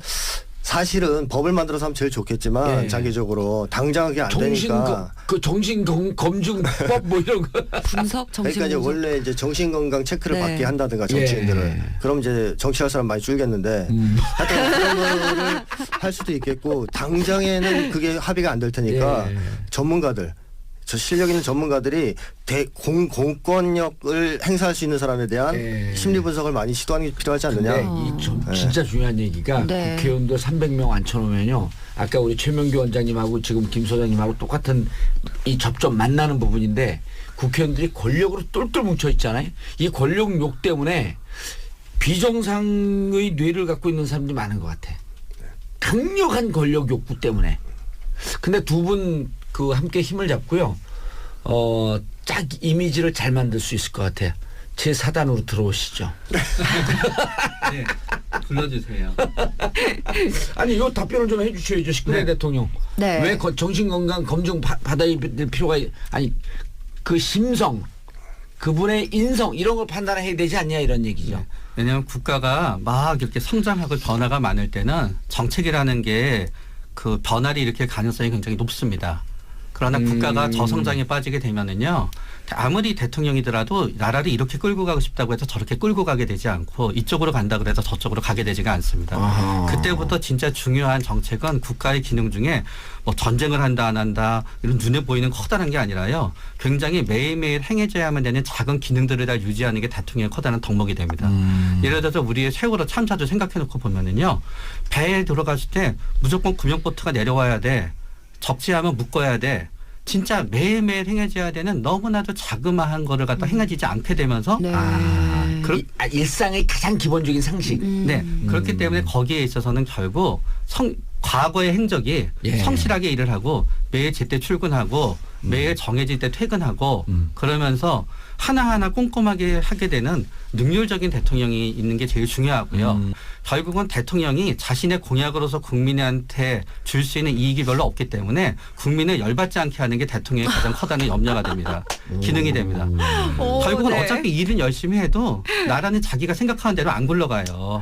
S3: 사실은 법을 만들어서 하면 제일 좋겠지만
S1: 예.
S3: 장기적으로 당장 그게 안 되니까
S1: 정신검증법 뭐 이런 거.
S2: 분석, 정신
S3: 그러니까 이제
S2: 분석.
S3: 원래 이제 정신건강 체크를
S2: 네.
S3: 받게 한다든가 정치인들을
S1: 예.
S3: 그럼 이제 정치할 사람 많이 줄겠는데 하여튼 그런 거를 할 수도 있겠고 당장에는 그게 합의가 안 될 테니까
S1: 예.
S3: 전문가들 저 실력 있는 전문가들이 공권력을 행사할 수 있는 사람에 대한
S1: 예.
S3: 심리 분석을 많이 시도하는 게 필요하지 않느냐.
S1: 이 진짜 중요한 얘기가
S2: 네.
S1: 국회의원들 300명 앉혀놓으면요. 아까 우리 최명규 원장님하고 지금 김 소장님하고 똑같은 이 접점 만나는 부분인데 국회의원들이 권력으로 똘똘 뭉쳐 있잖아요. 이 권력욕 때문에 비정상의 뇌를 갖고 있는 사람들이 많은 것 같아. 강력한 권력 욕구 때문에. 근데 두 분 그 함께 힘을 잡고요. 짝 이미지를 잘 만들 수 있을 것 같아요. 제 사단으로 들어오시죠.
S4: 네, 불러주세요.
S1: 아니 요 답변을 좀 해주셔야죠. 19대
S4: 네.
S1: 대통령.
S2: 네.
S1: 왜 정신건강 검증 받아야 될 필요가 아니 그 심성 그분의 인성 이런 걸 판단해야 되지 않냐 이런 얘기죠.
S4: 네. 왜냐하면 국가가 막 이렇게 성장하고 변화가 많을 때는 정책이라는 게 그 변화를 일으킬 가능성이 굉장히 높습니다. 그러나 국가가 저성장에 빠지게 되면은요, 아무리 대통령이더라도 나라를 이렇게 끌고 가고 싶다고 해서 저렇게 끌고 가게 되지 않고 이쪽으로 간다 그래서 저쪽으로 가게 되지가 않습니다.
S1: 아하.
S4: 그때부터 진짜 중요한 정책은 국가의 기능 중에 뭐 전쟁을 한다 안 한다 이런 눈에 보이는 커다란 게 아니라요. 굉장히 매일매일 행해져야만 되는 작은 기능들을 다 유지하는 게 대통령의 커다란 덕목이 됩니다. 예를 들어서 우리의 세월호 참사도 생각해 놓고 보면은요. 배에 들어갔을 때 무조건 구명보트가 내려와야 돼. 적재하면 묶어야 돼. 진짜 매일매일 행해져야 되는 너무나도 자그마한 거를 갖다 행해지지 않게 되면서
S2: 네.
S1: 일상의 가장 기본적인 상식.
S4: 네. 그렇기 때문에 거기에 있어서는 결국 과거의 행적이
S1: 예.
S4: 성실하게 일을 하고 매일 제때 출근하고 매일 정해질 때 퇴근하고 그러면서 하나하나 꼼꼼하게 하게 되는 능률적인 대통령이 있는 게 제일 중요하고요. 결국은 대통령이 자신의 공약으로서 국민한테 줄 수 있는 이익이 별로 없기 때문에 국민을 열받지 않게 하는 게 대통령의 가장 커다란 염려가 됩니다. 기능이 됩니다. 결국은
S2: 네.
S4: 어차피 일은 열심히 해도 나라는 자기가 생각하는 대로 안 굴러가요.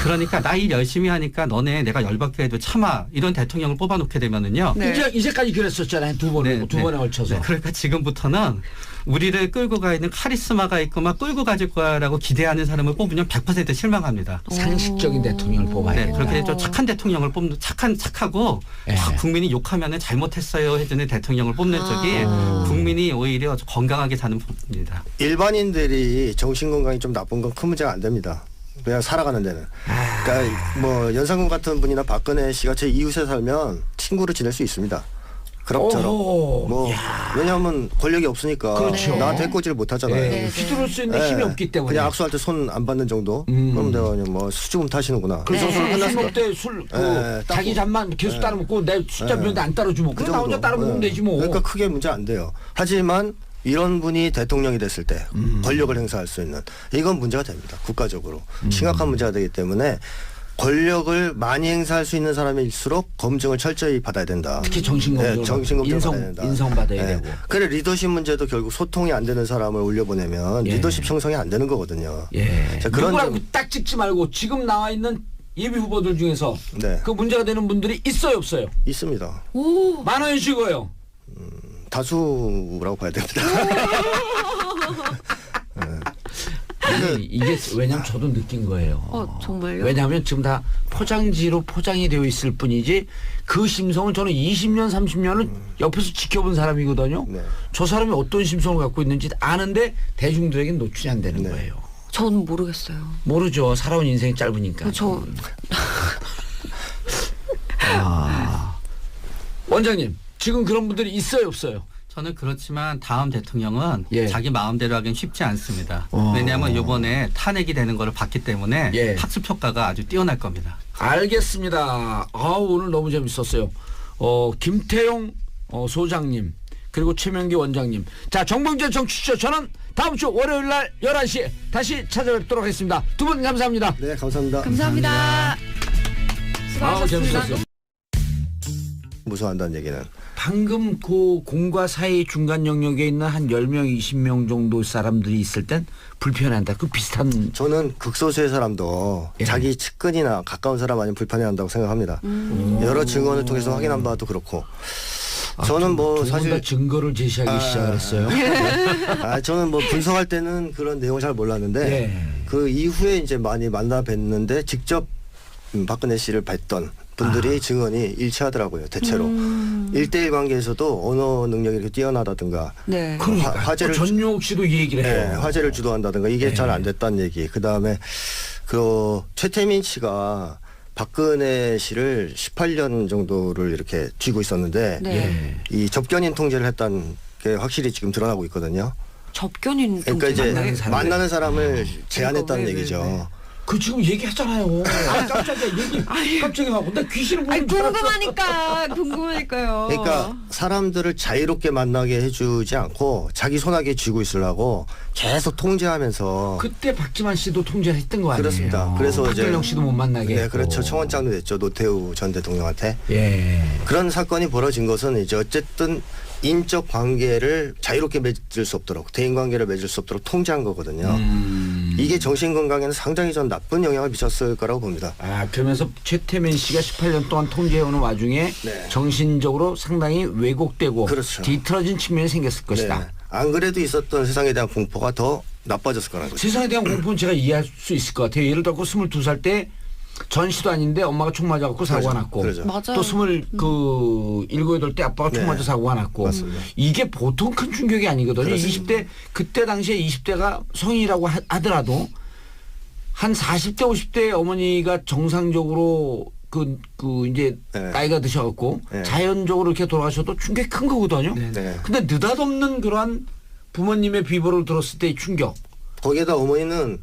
S4: 그러니까 나 일 열심히 하니까 너네 내가 열받게 해도 참아 이런 대통령을 뽑아놓게 되면은요.
S2: 네.
S1: 이제까지 그랬었잖아요. 두 번에 걸쳐서.
S4: 네, 그러니까 지금부터는 우리를 끌고 가 있는 카리스마가 있고 막 끌고 가질 거라고 기대하는 사람을 뽑으면 100% 실망합니다.
S1: 상식적인 대통령을 뽑아야
S4: 네,
S1: 돼요.
S4: 그렇게 좀 착한 대통령을 뽑는 착하고
S1: 예.
S4: 국민이 욕하면은 잘못했어요 해주는 대통령을 뽑는 쪽이 국민이 오히려 건강하게 사는 부분입니다.
S3: 일반인들이 정신건강이 좀 나쁜 건 큰 문제가 안 됩니다. 그냥 살아가는 데는. 그러니까 뭐 연상군 같은 분이나 박근혜 씨가 제 이웃에 살면 친구로 지낼 수 있습니다. 그럭저럭.
S1: 오호.
S3: 뭐 왜냐하면 권력이 없으니까
S1: 그렇죠.
S3: 나한테 해코지를 못 하잖아요.
S1: 예,
S2: 네,
S1: 휘두를 수 있는
S3: 예,
S1: 힘이 없기 때문에.
S3: 그냥 악수할 때 손 안 받는 정도. 그럼 내가 그냥 뭐 수줍음 타시는구나.
S1: 그래서
S2: 네.
S1: 술 먹을 때술
S3: 예,
S1: 자기 잠만 계속 따라 먹고 내 숫자 비는데 안 따라주면
S3: 그
S1: 그럼 나 혼자
S3: 정도.
S1: 따라 먹으면
S3: 예.
S1: 되지 뭐.
S3: 그러니까 크게 문제 안 돼요. 하지만 이런 분이 대통령이 됐을 때 권력을 행사할 수 있는 이건 문제가 됩니다. 국가적으로 심각한 문제가 되기 때문에 권력을 많이 행사할 수 있는 사람일수록 검증을 철저히 받아야 된다.
S1: 특히 정신검증,
S3: 정신검증을 받아야 된다.
S1: 인성받아야
S3: 예.
S1: 되고.
S3: 그래 리더십 문제도 결국 소통이 안 되는 사람을 올려보내면
S1: 예.
S3: 리더십 형성이 안 되는 거거든요.
S1: 예.
S3: 자, 그런
S1: 누구라고
S3: 점-
S1: 딱 찍지 말고 지금 나와 있는 예비 후보들 중에서
S3: 네.
S1: 그 문제가 되는 분들이 있어요, 없어요?
S3: 있습니다.
S2: 오.
S1: 만원씩이고요.
S3: 다수라고 봐야 됩니다.
S1: 아니, 이게 왜냐면 저도 느낀 거예요.
S2: 정말요?
S1: 왜냐하면 지금 다 포장지로 포장이 되어 있을 뿐이지 그 심성을 저는 20년, 30년을 옆에서 지켜본 사람이거든요.
S3: 네.
S1: 저 사람이 어떤 심성을 갖고 있는지 아는데 대중들에게는 노출이 안 되는
S3: 네.
S1: 거예요.
S2: 전 모르겠어요.
S1: 모르죠. 살아온 인생이 짧으니까.
S2: 저
S1: 원장님, 지금 그런 분들이 있어요, 없어요?
S4: 저는 그렇지만 다음 대통령은
S1: 예.
S4: 자기 마음대로 하긴 쉽지 않습니다.
S1: 어.
S4: 왜냐하면 이번에 탄핵이 되는 거를 봤기 때문에
S1: 예.
S4: 학습 효과가 아주 뛰어날 겁니다.
S1: 알겠습니다. 오늘 너무 재밌었어요. 김태용 소장님 그리고 최명기 원장님. 자, 정봉재 정치쇼 저는 다음 주 월요일 날 11시에 다시 찾아뵙도록 하겠습니다. 두 분 감사합니다.
S3: 네, 감사합니다.
S2: 감사합니다. 수고하셨습니다.
S1: 재밌었어요.
S3: 무서워한다는 얘기는
S1: 방금 그 공과 사이 중간 영역에 있는 한 10명, 20명 정도 사람들이 있을 땐 불편해한다. 그 비슷한
S3: 저는 극소수의 사람도
S1: 예.
S3: 자기 측근이나 가까운 사람 아니면 불편해한다고 생각합니다. 여러 증언을 통해서 확인한 바도 그렇고 저는 뭐
S1: 두분 다
S3: 사실
S1: 증거를 제시하기 시작했어요.
S3: 저는 뭐 분석할 때는 그런 내용을 잘 몰랐는데
S1: 네.
S3: 그 이후에 이제 많이 만나 뵀는데 직접 박근혜 씨를 뵀던 분들이 증언이 일치하더라고요. 대체로 1대1 관계에서도 언어 능력이 이렇게 뛰어나다든가
S2: 네.
S1: 그러니까
S3: 화제를
S1: 전용욱 씨도 이 얘기를
S3: 네,
S1: 해요.
S3: 화제를 주도한다든가 이게
S1: 네.
S3: 잘 안 됐다는 얘기. 그다음에 그 최태민 씨가 박근혜 씨를 18년 정도를 이렇게 쥐고 있었는데
S2: 네.
S1: 예.
S3: 이 접견인 통제를 했다는 게 확실히 지금 드러나고 있거든요.
S2: 접견인
S3: 그러니까 이제
S1: 만나는 사람들.
S3: 만나는 사람을 제한했다는
S2: 네,
S3: 얘기죠.
S2: 네, 네.
S1: 그 지금 얘기하잖아요. 깜짝이야 얘기 갑자기 하고 나 귀신을
S2: 아니
S1: 보는 줄 알았어.
S2: 궁금하니까요.
S3: 그러니까 사람들을 자유롭게 만나게 해주지 않고 자기 손아귀에 쥐고 있으려고 계속 통제하면서
S1: 그때 박지만 씨도 통제를 했던 거 아니에요?
S3: 그렇습니다. 그래서
S1: 박근영 씨도 못 만나게
S3: 네,
S1: 했고.
S3: 그렇죠. 청원장도 됐죠. 노태우 전 대통령한테.
S1: 예.
S3: 그런 사건이 벌어진 것은 이제 어쨌든 인적 관계를 자유롭게 맺을 수 없도록 대인 관계를 맺을 수 없도록 통제한 거거든요. 이게 정신 건강에는 상당히 전 나쁜 영향을 미쳤을 거라고 봅니다.
S1: 그러면서 최태민 씨가 18년 동안 통제해오는 와중에
S3: 네.
S1: 정신적으로 상당히 왜곡되고
S3: 그렇죠.
S1: 뒤틀어진 측면이 생겼을 것이다.
S3: 네. 안 그래도 있었던 세상에 대한 공포가 더 나빠졌을 거라는 거죠.
S1: 세상에 대한 공포는 제가 이해할 수 있을 것 같아요. 예를 들어 22살 때 전시도 아닌데 엄마가 총 맞아갖고 사고가
S3: 그렇죠.
S1: 났고
S3: 그렇죠.
S2: 맞아요.
S1: 또 27, 8때 아빠가 총
S3: 네.
S1: 맞아 사고가 났고
S3: 맞습니다.
S1: 이게 보통 큰 충격이 아니거든요.
S3: 그렇습니다.
S1: 20대 그때 당시에 20대가 성인이라고 하더라도 한 40대 50대 어머니가 정상적으로 그 이제
S3: 네.
S1: 나이가 드셔갖고
S3: 네.
S1: 자연적으로 이렇게 돌아가셔도 충격이 큰 거거든요.
S3: 네.
S1: 근데 느닷없는 그러한 부모님의 비보를 들었을 때의 충격.
S3: 거기에다 어머니는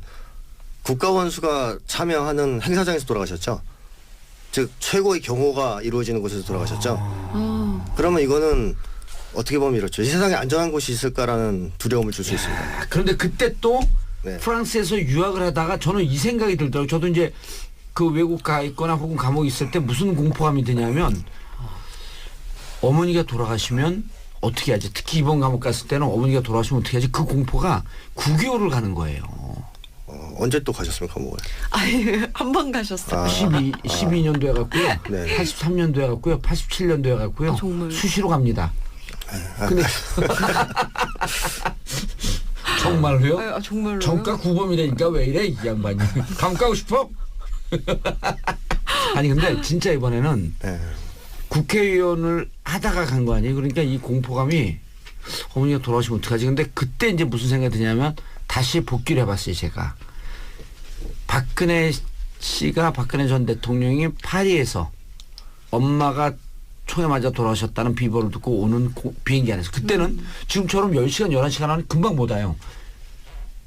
S3: 국가원수가 참여하는 행사장에서 돌아가셨죠. 즉 최고의 경호가 이루어지는 곳에서 돌아가셨죠. 그러면 이거는 어떻게 보면 이렇죠. 이 세상에 안전한 곳이 있을까라는 두려움을 줄 수 있습니다.
S1: 그런데 그때 또
S3: 네.
S1: 프랑스에서 유학을 하다가 저는 이 생각이 들더라고요. 저도 이제 그 외국 가 있거나 혹은 감옥에 있을 때 무슨 공포감이 드냐면 어머니가 돌아가시면 어떻게 하지? 특히 이번 감옥 갔을 때는 어머니가 돌아가시면 어떻게 하지? 그 공포가 9개월을 가는 거예요.
S3: 언제 또 가셨습니까, 감옥을?
S2: 한 번 가셨어요.
S1: 12년도에 갔고요.
S3: 네.
S1: 83년도에 갔고요. 87년도에 갔고요.
S2: 정말.
S1: 수시로 갑니다. 근데 정말로요?
S2: 정말로.
S1: 정가 구범이라니까 왜 이래 이 양반이. 감옥 가고 싶어? 아니 근데 진짜 이번에는
S3: 네.
S1: 국회의원을 하다가 간 거 아니에요? 그러니까 이 공포감이 어머니가 돌아오시면 어떡하지? 근데 그때 이제 무슨 생각이 드냐면 다시 복귀를 해봤어요 제가. 박근혜 전 대통령이 파리에서 엄마가 총에 맞아 돌아가셨다는 비보를 듣고 오는 비행기 안에서 그때는 지금처럼 10시간 11시간 안에 금방 못 와요.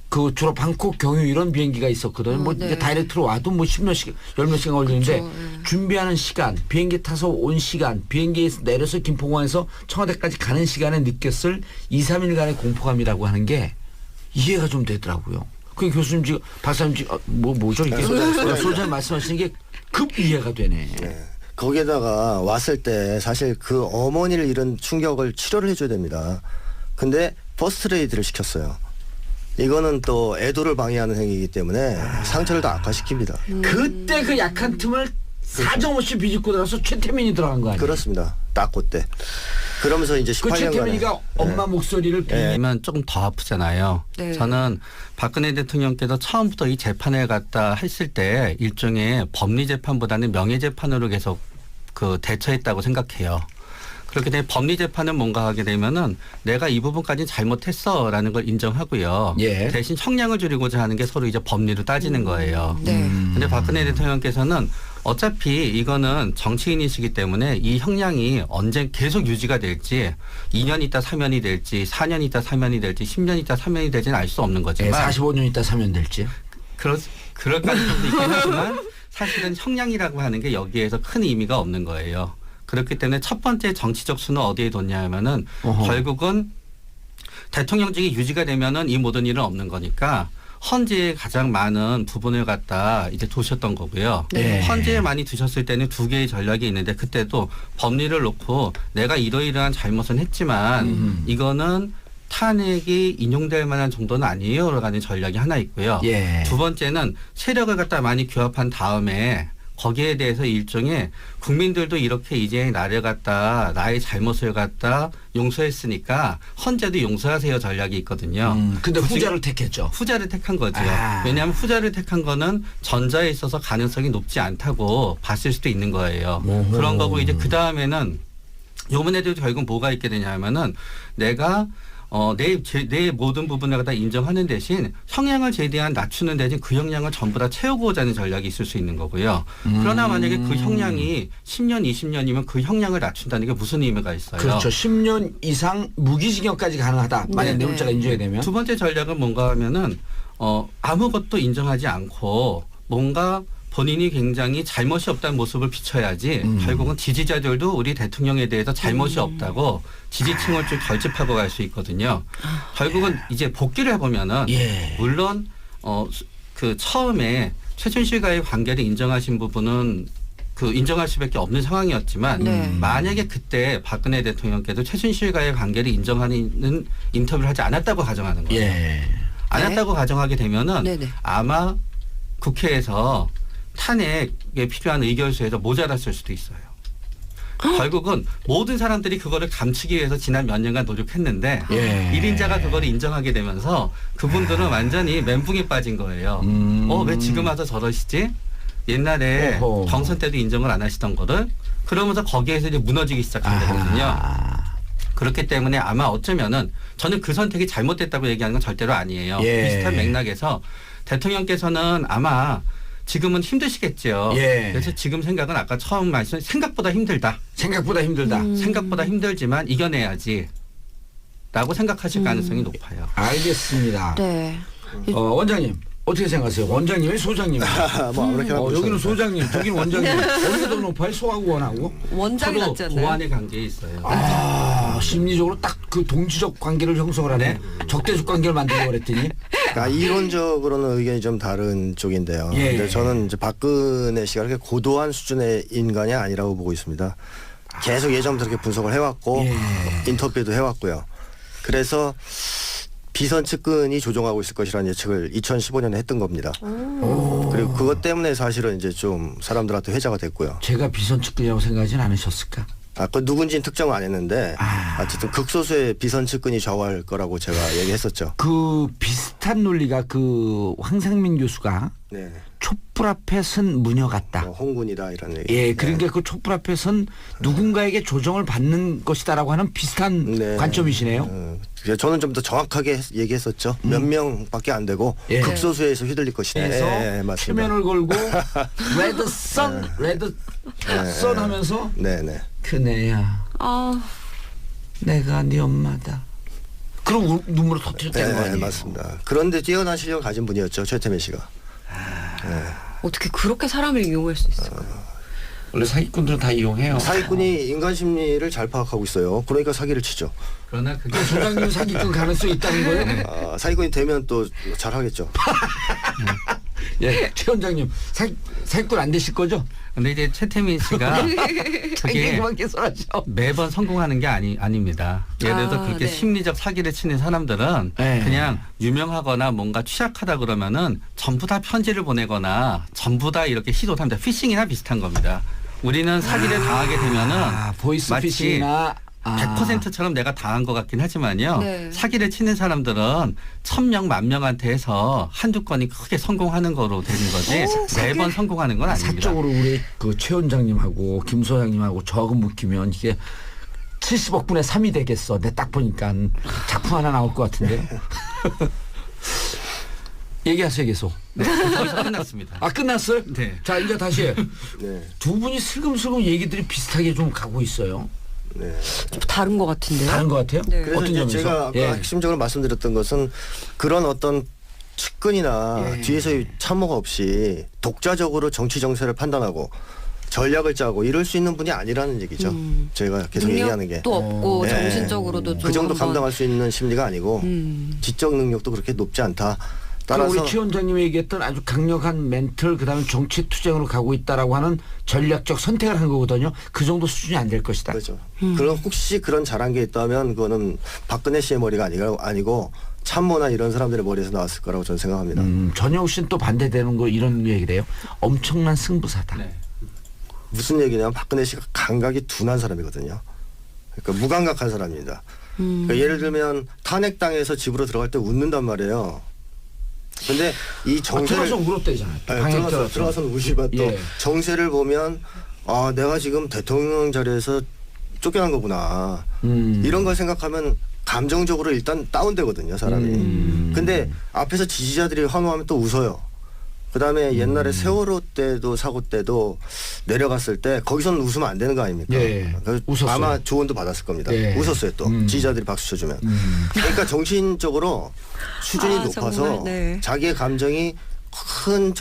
S1: 그 주로 방콕 경유 이런 비행기가 있었거든요. 뭐
S2: 네.
S1: 이제 다이렉트로 와도 뭐 10몇 시간, 10몇 시간 걸리는데
S2: 그쵸, 예.
S1: 준비하는 시간, 비행기 타서 온 시간, 비행기에서 내려서 김포공항에서 청와대까지 가는 시간에 느꼈을 2, 3일간의 공포감이라고 하는 게 이해가 좀 되더라고요. 그 교수님 지금 박사님 지금 뭐죠 이게 소장님 말씀하시는 게 급 이해가 되네.
S3: 네. 거기에다가 왔을 때 사실 그 어머니를 잃은 충격을 치료를 해줘야 됩니다. 근데 퍼스트레이드를 시켰어요. 이거는 또 애도를 방해하는 행위이기 때문에 상처를 더 악화시킵니다.
S1: 그때 그 약한 틈을 사정없이 비집고 들어서 최태민이 들어간 거 아니에요?
S3: 그렇습니다. 딱 그때. 그러면서 이제
S1: 그
S3: 18년간에
S1: 최태민이가 엄마 목소리를
S4: 면 조금 더 아프잖아요.
S2: 네.
S4: 저는 박근혜 대통령께서 처음부터 이 재판을 갖다 했을 때 일종의 법리 재판보다는 명예 재판으로 계속 그 대처했다고 생각해요. 그렇게 되면 법리 재판은 뭔가 하게 되면은 내가 이 부분까지는 잘못했어라는 걸 인정하고요.
S1: 예.
S4: 대신 형량을 줄이고자 하는 게 서로 이제 법리로 따지는 거예요.
S2: 네.
S4: 근데 박근혜 대통령께서는 어차피 이거는 정치인이시기 때문에 이 형량이 언제 계속 유지가 될지 2년 있다 사면이 될지 4년 있다 사면이 될지 10년 있다 사면이 될지는 알 수 없는 거지만
S1: 45년 있다 사면 될지.
S4: 그럴 가능성도 있긴 하지만 사실은 형량이라고 하는 게 여기에서 큰 의미가 없는 거예요. 그렇기 때문에 첫 번째 정치적 수는 어디에 뒀냐 하면은
S1: 어허.
S4: 결국은 대통령직이 유지가 되면은 이 모든 일은 없는 거니까 헌재에 가장 많은 부분을 갖다 이제 두셨던 거고요.
S1: 네.
S4: 헌재에 많이 두셨을 때는 두 개의 전략이 있는데 그때도 법리를 놓고 내가 이러이러한 잘못은 했지만 이거는 탄핵이 인용될 만한 정도는 아니에요라는 전략이 하나 있고요.
S1: 예.
S4: 두 번째는 세력을 갖다 많이 규합한 다음에 거기에 대해서 일종의 국민들도 이렇게 이제 나를 갖다 나의 잘못을 갖다 용서했으니까 헌재도 용서하세요 전략이 있거든요.
S1: 근데
S4: 굳이
S1: 후자를 택했죠.
S4: 후자를 택한 거죠.
S1: 아.
S4: 왜냐하면 후자를 택한 거는 전자에 있어서 가능성이 높지 않다고 봤을 수도 있는 거예요.
S1: 오호.
S4: 그런 거고 이제 그 다음에는 요번에도 결국 뭐가 있게 되냐면은 내가 내 모든 부분을 갖다 인정하는 대신 형량을 최대한 낮추는 대신 그 형량을 전부 다 채우고자 하는 전략이 있을 수 있는 거고요. 그러나 만약에 그 형량이 10년, 20년이면 그 형량을 낮춘다는 게 무슨 의미가 있어요?
S1: 그렇죠. 10년 이상 무기징역까지 가능하다. 만약
S2: 네,
S1: 뇌물자가
S2: 네.
S1: 인정이 되면.
S4: 두 번째 전략은 뭔가 하면은 아무것도 인정하지 않고 뭔가 본인이 굉장히 잘못이 없다는 모습을 비춰야지 결국은 지지자들도 우리 대통령에 대해서 잘못이 없다고 지지층을 쭉 결집하고 갈 수 있거든요. 결국은 이제 복귀를 해보면은
S1: 예.
S4: 물론 그 처음에 최순실과의 관계를 인정하신 부분은 그 인정할 수밖에 없는 상황이었지만
S2: 네.
S4: 만약에 그때 박근혜 대통령께도 최순실과의 관계를 인정하는 인터뷰를 하지 않았다고 가정하는 거예요.
S1: 예.
S4: 않았다고 가정하게 되면은
S2: 네네.
S4: 아마 국회에서 탄핵에 필요한 의결수에서 모자랐을 수도 있어요. 결국은 모든 사람들이 그거를 감추기 위해서 지난 몇 년간 노력했는데
S1: 예.
S4: 1인자가 그거를 인정하게 되면서 그분들은 완전히 멘붕에 빠진 거예요. 왜 지금 와서 저러시지? 옛날에
S1: 오호.
S4: 경선 때도 인정을 안 하시던 거를 그러면서 거기에서 이제 무너지기 시작한 거거든요.
S1: 아하.
S4: 그렇기 때문에 아마 어쩌면은 저는 그 선택이 잘못됐다고 얘기하는 건 절대로 아니에요.
S1: 예.
S4: 비슷한 맥락에서 대통령께서는 아마 지금은 힘드시겠죠.
S1: 예.
S4: 그래서 지금 생각은 아까 처음 말씀 생각보다 힘들다.
S1: 생각보다 힘들다.
S4: 생각보다 힘들지만 이겨내야지. 라고 생각하실 가능성이 높아요.
S1: 알겠습니다.
S2: 네.
S1: 원장님 어떻게 생각하세요? 원장님이 소장님이?
S3: 뭐 아무렇게나
S1: 여기는
S3: 보셔도
S1: 소장님, 저기는 원장님. 어디가 더 높아요? 소하고 원하고?
S2: 원장이
S4: 서로
S2: 낫지 않나요?
S4: 보완의 관계에 있어요.
S1: 심리적으로 딱 그 동지적 관계를 형성을 하네. 적대적 관계를 만들려고 그랬더니.
S3: 이론적으로는 의견이 좀 다른 쪽인데요.
S1: 예.
S3: 근데 저는 이제 박근혜 씨가 그렇게 고도한 수준의 인간이 아니라고 보고 있습니다. 계속 예전부터 그렇게 분석을 해왔고
S1: 예.
S3: 인터뷰도 해왔고요. 그래서 비선 측근이 조종하고 있을 것이라는 예측을 2015년에 했던 겁니다. 그리고 그것 때문에 사실은 이제 좀 사람들한테 회자가 됐고요.
S1: 제가 비선 측근이라고 생각하진 않으셨을까?
S3: 그 누군지는 특정은 안 했는데 어쨌든 극소수의 비선 측근이 좌우할 거라고 제가 얘기했었죠.
S1: 그 비슷한 논리가 그 황상민 교수가
S3: 네.
S1: 촛불 앞에 선 무녀 같다.
S3: 홍군이다 이런 얘기.
S1: 예, 그러니까 그 촛불 앞에 선 누군가에게 조정을 받는 것이다라고 하는 비슷한
S3: 네.
S1: 관점이시네요.
S3: 저는 좀 더 정확하게 얘기했었죠. 몇 명밖에 안 되고
S1: 예.
S3: 극소수에서 휘둘릴 것이다.
S1: 그래서
S3: 맞습니다.
S1: 표면을 걸고 레드 선, 레드 선 하면서
S3: 네네.
S1: 그네야,
S2: 아,
S1: 내가 네 엄마다. 그럼 눈물을 터뜨렸다는 거 아니에요?
S3: 맞습니다. 그런데 뛰어난 실력을 가진 분이었죠, 최태민 씨가.
S2: 어떻게 그렇게 사람을 이용할 수 있을까요?
S1: 원래 사기꾼들은 다 이용해요.
S3: 사기꾼이 인간 심리를 잘 파악하고 있어요. 그러니까 사기를 치죠.
S4: 그러나 그게
S1: 소장님 사기꾼 가능성이 있다는 거예요?
S3: 사기꾼이 되면 또 잘하겠죠.
S1: 예, 최 원장님 사기꾼 안 되실 거죠?
S4: 근데 이제 최태민 씨가 그게
S1: 그만 개설하죠.
S4: 매번 성공하는 게 아닙니다. 예를 들어서
S2: 아,
S4: 그렇게
S2: 네.
S4: 심리적 사기를 치는 사람들은
S1: 네.
S4: 그냥 유명하거나 뭔가 취약하다 그러면은 전부 다 편지를 보내거나 전부 다 이렇게 시도를 합니다. 피싱이나 비슷한 겁니다. 우리는 사기를 당하게 되면은 마치
S1: 보이스피싱이나
S4: 100%처럼 내가 당한 것 같긴 하지만요.
S2: 네.
S4: 사기를 치는 사람들은 1000명, 10,000명한테 해서 한두 건이 크게 성공하는 거로 되는 거지 매번 성공하는 건 아닙니다.
S1: 사적으로 우리 그 최 원장님하고 김 소장님하고 저하고 묶이면 이게 70억 분의 3이 되겠어. 내 딱 보니까 작품 하나 나올 것 같은데. 얘기하세요 계속.
S4: 네, 거기서 끝났습니다.
S1: 아 끝났어요?
S4: 네.
S1: 자 이제 다시
S3: 네.
S1: 두 분이 슬금슬금 얘기들이 비슷하게 좀 가고 있어요.
S3: 네.
S2: 좀 다른 것 같은데요?
S1: 다른 것 같아요?
S2: 네.
S3: 그래서
S1: 어떤
S3: 이제
S1: 점에서?
S3: 제가 아까
S1: 예.
S3: 핵심적으로 말씀드렸던 것은 그런 어떤 측근이나
S1: 예.
S3: 뒤에서의 참모가 없이 독자적으로 정치 정세를 판단하고 전략을 짜고 이럴 수 있는 분이 아니라는 얘기죠. 제가 계속 얘기하는 게.
S2: 능력도 없고
S3: 네.
S2: 정신적으로도 좀
S3: 그 정도
S2: 한번-
S3: 감당할 수 있는 심리가 아니고 지적 능력도 그렇게 높지 않다.
S1: 따라서
S3: 따라서
S1: 우리 최 원장님이 얘기했던 아주 강력한 멘털 그다음에 정치 투쟁으로 가고 있다라고 하는 전략적 선택을 한 거거든요. 그 정도 수준이 안 될 것이다.
S3: 그렇죠. 그럼 혹시 그런 잘한 게 있다면 그거는 박근혜 씨의 머리가 아니고 참모나 이런 사람들의 머리에서 나왔을 거라고 저는 생각합니다.
S1: 전영우 씨는 또 반대되는 거 이런 얘기래요. 엄청난 승부사다.
S4: 네.
S3: 무슨 얘기냐면 박근혜 씨가 감각이 둔한 사람이거든요. 그러니까 무감각한 사람입니다. 그러니까 예를 들면 탄핵당해서 집으로 들어갈 때 웃는단 말이에요. 근데 이 정세를
S1: 들어서 울었대잖아요.
S3: 네, 들어가서는 우시면 또
S1: 예.
S3: 정세를 보면 아 내가 지금 대통령 자리에서 쫓겨난 거구나 이런 걸 생각하면 감정적으로 일단 다운되거든요 사람이. 근데 앞에서 지지자들이 환호하면 또 웃어요. 그다음에 옛날에 세월호 때도 사고 때도 내려갔을 때 거기서는 웃으면 안 되는 거 아닙니까?
S1: 예.
S3: 그래서
S1: 웃었어요.
S3: 아마 조언도 받았을 겁니다.
S1: 예.
S3: 웃었어요 또 지지자들이 박수 쳐주면. 그러니까 정신적으로 수준이
S2: 아,
S3: 높아서
S2: 정말, 네.
S3: 자기의 감정이 큰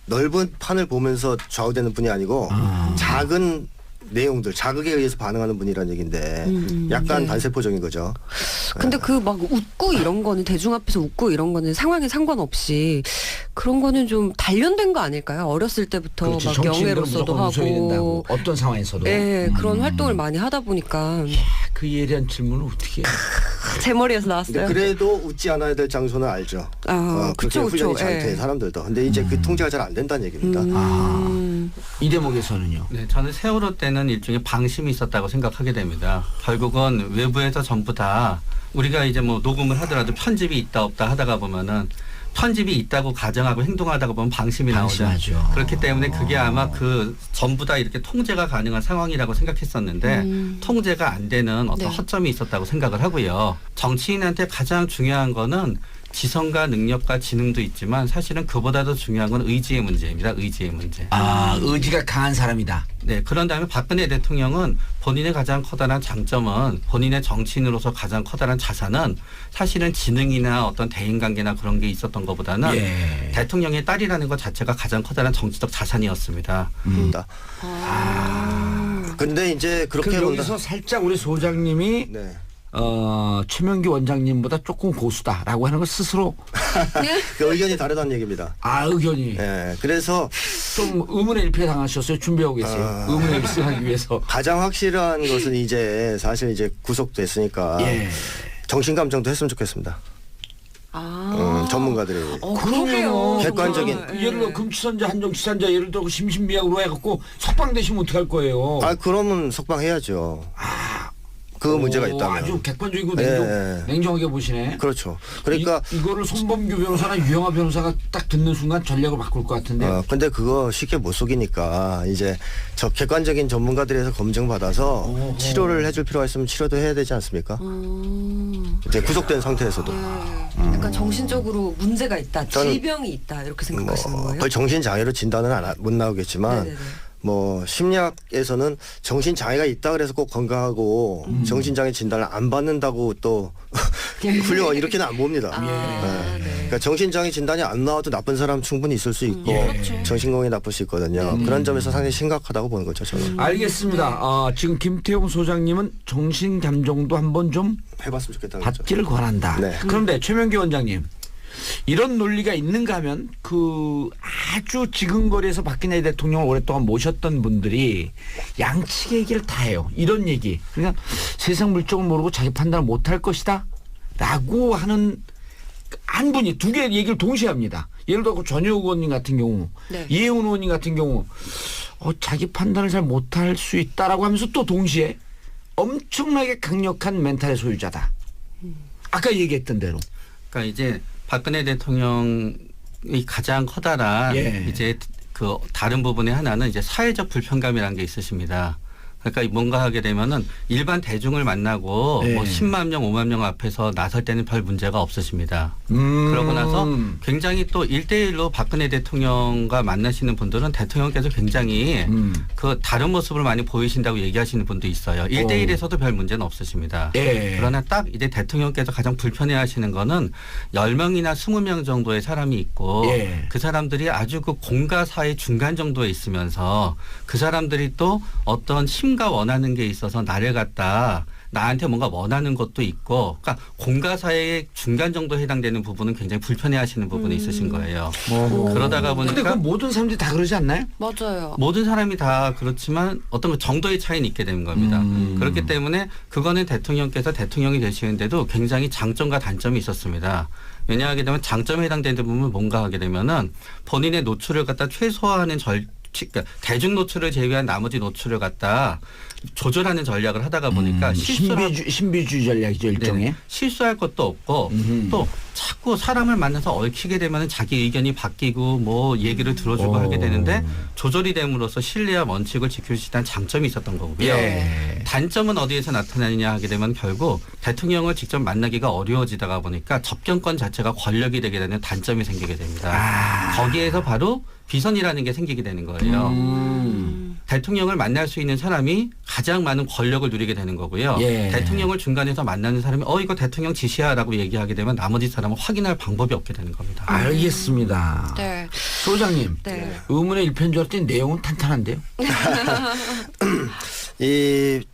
S3: 넓은 판을 보면서 좌우되는 분이 아니고 작은 내용들 자극에 의해서 반응하는 분이라는 얘기인데 약간
S2: 네.
S3: 반세포적인 거죠.
S2: 근데 그 막 웃고 이런 거는 대중 앞에서 웃고 이런 거는 상황에 상관없이 그런 거는 좀 단련된 거 아닐까요? 어렸을 때부터
S1: 그렇지.
S2: 막
S1: 정치인들은
S2: 영예로서도
S1: 무조건 웃어야 된다고.
S2: 하고
S1: 어떤 상황에서도.
S2: 예, 그런 활동을 많이 하다 보니까
S1: 그 예리한 질문을 어떻게 해.
S2: 제 머리에서
S3: 근데
S2: 나왔어요.
S3: 그래도 웃지 않아야 될 장소는 알죠.
S2: 아,
S3: 그렇게
S2: 그쵸,
S3: 훈련이
S2: 그쵸.
S3: 잘 된
S2: 예.
S3: 사람들도. 근데 이제 그 통제가 잘 안 된다는 얘기입니다.
S1: 이 대목에서는요.
S4: 네, 저는 세월호 때는 일종의 방심이 있었다고 생각하게 됩니다. 결국은 외부에서 전부 다 우리가 이제 뭐 녹음을 하더라도 편집이 있다 없다 하다가 보면은 편집이 있다고 가정하고 행동하다가 보면 방심이 나오죠.
S1: 방심하죠.
S4: 그렇기 때문에 그게 아마 그 전부 다 이렇게 통제가 가능한 상황이라고 생각했었는데 통제가 안 되는 어떤
S2: 네.
S4: 허점이 있었다고 생각을 하고요. 정치인한테 가장 중요한 거는 지성과 능력과 지능도 있지만 사실은 그보다도 중요한 건 의지의 문제입니다. 의지의 문제.
S1: 의지가 강한 사람이다.
S4: 네, 그런 다음에 박근혜 대통령은 본인의 가장 커다란 장점은 본인의 정치인으로서 가장 커다란 자산은 사실은 지능이나 어떤 대인관계나 그런 게 있었던 것보다는
S1: 예.
S4: 대통령의 딸이라는 것 자체가 가장 커다란 정치적 자산이었습니다.
S3: 근데 이제 그렇게
S1: 그럼
S3: 본다.
S1: 여기서 살짝 우리 소장님이
S3: 네.
S1: 최명기 원장님보다 조금 고수다라고 하는 걸 스스로
S3: 그 의견이 다르다는 얘기입니다.
S1: 의견이
S3: 예. 그래서
S1: 좀 의문의 일패 당하셨어요. 준비하고 계세요. 의문의 일승하기 위해서.
S3: 가장 확실한 것은 이제 사실 이제 구속됐으니까
S1: 예.
S3: 정신감정도 했으면 좋겠습니다. 전문가들이.
S2: 그러게요.
S3: 객관적인.
S2: 정말.
S1: 예를 들어 금치산자 한정치산자 예를 들어 심신미약으로 해갖고 석방되시면 어떡할 거예요.
S3: 그러면 석방해야죠. 그 문제가 있다면.
S1: 아주 객관적이고
S3: 예.
S1: 냉정하게 보시네.
S3: 그렇죠. 그러니까
S1: 이거를 손범규 변호사나 유영아 변호사가 딱 듣는 순간 전략을 바꿀 것 같은데.
S3: 근데 그거 쉽게 못 속이니까 이제 저 객관적인 전문가들에서 검증받아서 치료를 해줄 필요가 있으면 치료도 해야 되지 않습니까? 이제 구속된 상태에서도.
S2: 그러니까 정신적으로 문제가 있다,
S3: 저는
S2: 질병이 있다 이렇게 생각하시는 거예요?
S3: 거의 정신 장애로 진단은 못 나오겠지만
S2: 네네네.
S3: 뭐 심리학에서는 정신 장애가 있다 그래서 꼭 건강하고 정신 장애 진단을 안 받는다고 또 훌륭한 이렇게는 안 봅니다.
S2: 아, 네.
S3: 그러니까 정신 장애 진단이 안 나와도 나쁜 사람 충분히 있을 수 있고
S2: 그렇죠.
S3: 정신건강이 나쁠 수 있거든요. 그런 점에서 상당히 심각하다고 보는 거죠. 저는
S1: 알겠습니다. 지금 김태용 소장님은 정신 감정도 한번 좀
S3: 해봤으면 좋겠다는 거죠.
S1: 받기를 권한다.
S3: 네.
S1: 그런데 최명기 원장님, 이런 논리가 있는가 하면 그 아주 지근거리에서 박근혜 대통령을 오랫동안 모셨던 분들이 양측의 얘기를 다 해요. 이런 얘기. 그러니까 세상 물정을 모르고 자기 판단을 못할 것이다 라고 하는 한 분이 두 개의 얘기를 동시에 합니다. 예를 들어 전효국 의원님 같은 경우,
S2: 네.
S1: 이혜훈 의원님 같은 경우 자기 판단을 잘 못할 수 있다라고 하면서 또 동시에 엄청나게 강력한 멘탈의 소유자다. 아까 얘기했던 대로.
S4: 그러니까 이제 박근혜 대통령이 가장 커다란
S1: 예.
S4: 이제 그 다른 부분의 하나는 이제 사회적 불편감이라는 게 있으십니다. 그러니까 뭔가 하게 되면은 일반 대중을 만나고
S1: 예.
S4: 뭐 10만 명, 5만 명 앞에서 나설 때는 별 문제가 없으십니다. 그러고 나서 굉장히 또 1대1로 박근혜 대통령과 만나시는 분들은 대통령께서 굉장히 그 다른 모습을 많이 보이신다고 얘기하시는 분도 있어요. 1대1에서도 별 문제는 없으십니다.
S1: 예.
S4: 그러나 딱 이제 대통령께서 가장 불편해 하시는 거는 10명이나 20명 정도의 사람이 있고
S1: 예.
S4: 그 사람들이 아주 그 공과 사의 중간 정도에 있으면서 그 사람들이 또 어떤 심과 원하는 게 있어서 나를 갖다 나한테 뭔가 원하는 것도 있고, 그러니까 공과 사의 중간 정도에 해당되는 부분은 굉장히 불편해하시는 부분이 있으신 거예요. 그러다가
S1: 근데 그
S4: 보니까
S1: 모든 사람들이 다 그러지 않나요?
S2: 맞아요.
S4: 모든 사람이 다 그렇지만 어떤 그 정도의 차이는 있게 되는 겁니다. 그렇기 때문에 그거는 대통령께서 대통령이 되시는데도 굉장히 장점과 단점이 있었습니다. 왜냐하게 되면 장점에 해당되는 부분은 뭔가 하게 되면은 본인의 노출을 갖다 최소화하는 그러니까 대중 노출을 제외한 나머지 노출을 갖다 조절하는 전략을 하다가 보니까
S1: 신비주의 전략이죠, 일종의.
S4: 네, 실수할 것도 없고 또 자꾸 사람을 만나서 얽히게 되면 자기 의견이 바뀌고 뭐 얘기를 들어주고 하게 되는데 조절이 됨으로써 신뢰와 원칙을 지킬 수 있다는 장점이 있었던 거고요.
S1: 예.
S4: 단점은 어디에서 나타나느냐 하게 되면 결국 대통령을 직접 만나기가 어려워지다가 보니까 접견권 자체가 권력이 되게 되는 단점이 생기게 됩니다. 거기에서 바로 비선이라는 게 생기게 되는 거예요. 대통령을 만날 수 있는 사람이 가장 많은 권력을 누리게 되는 거고요.
S1: 예.
S4: 대통령을 중간에서 만나는 사람이 이거 대통령 지시야라고 얘기하게 되면 나머지 사람은 확인할 방법이 없게 되는 겁니다.
S1: 알겠습니다.
S2: 네.
S1: 소장님,
S2: 네.
S1: 의문의 일편인 줄 알았더니 내용은 탄탄한데요?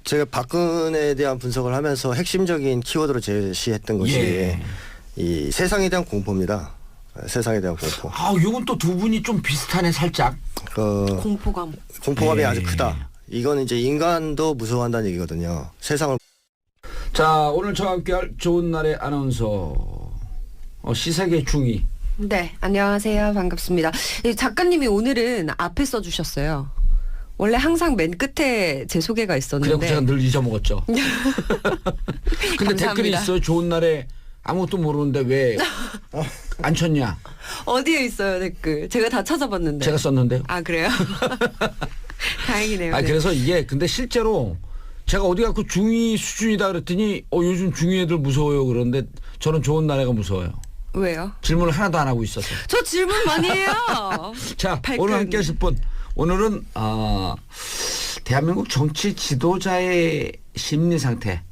S3: 제가 박근혜에 대한 분석을 하면서 핵심적인 키워드로 제시했던 것이
S1: 예.
S3: 이 세상에 대한 공포입니다. 세상에 대한 공포.
S1: 이건 또 두 분이 좀 비슷하네, 살짝.
S2: 공포감.
S3: 공포감이
S1: 예.
S3: 아주 크다. 이건 이제 인간도 무서워한다는 얘기거든요. 세상을
S1: 자, 오늘 저와 함께할 좋은 날의 아나운서 시사계 중위.
S2: 네, 안녕하세요. 반갑습니다. 이 작가님이 오늘은 앞에 써주셨어요. 원래 항상 맨 끝에 제 소개가
S1: 그래서
S2: 있었는데.
S1: 제가 늘 잊어먹었죠. 근데 댓글이
S2: 감사합니다.
S1: 있어요. 좋은 날에 아무것도 모르는데 왜 안 쳤냐?
S2: 어디에 있어요, 댓글? 제가 다 찾아봤는데.
S1: 제가 썼는데요.
S2: 아, 그래요? 다행이네요. 네.
S1: 그래서 이게 근데 실제로 제가 어디 가고 중위 수준이다 그랬더니 요즘 중위 애들 무서워요. 그런데 저는 좋은 날에가 무서워요.
S2: 왜요?
S1: 질문을 하나도 안 하고 있었어요.
S2: 저 질문 많이 해요.
S1: 자,
S2: 발끈.
S1: 오늘 함께 하실 분. 오늘은 대한민국 정치 지도자의 심리 상태,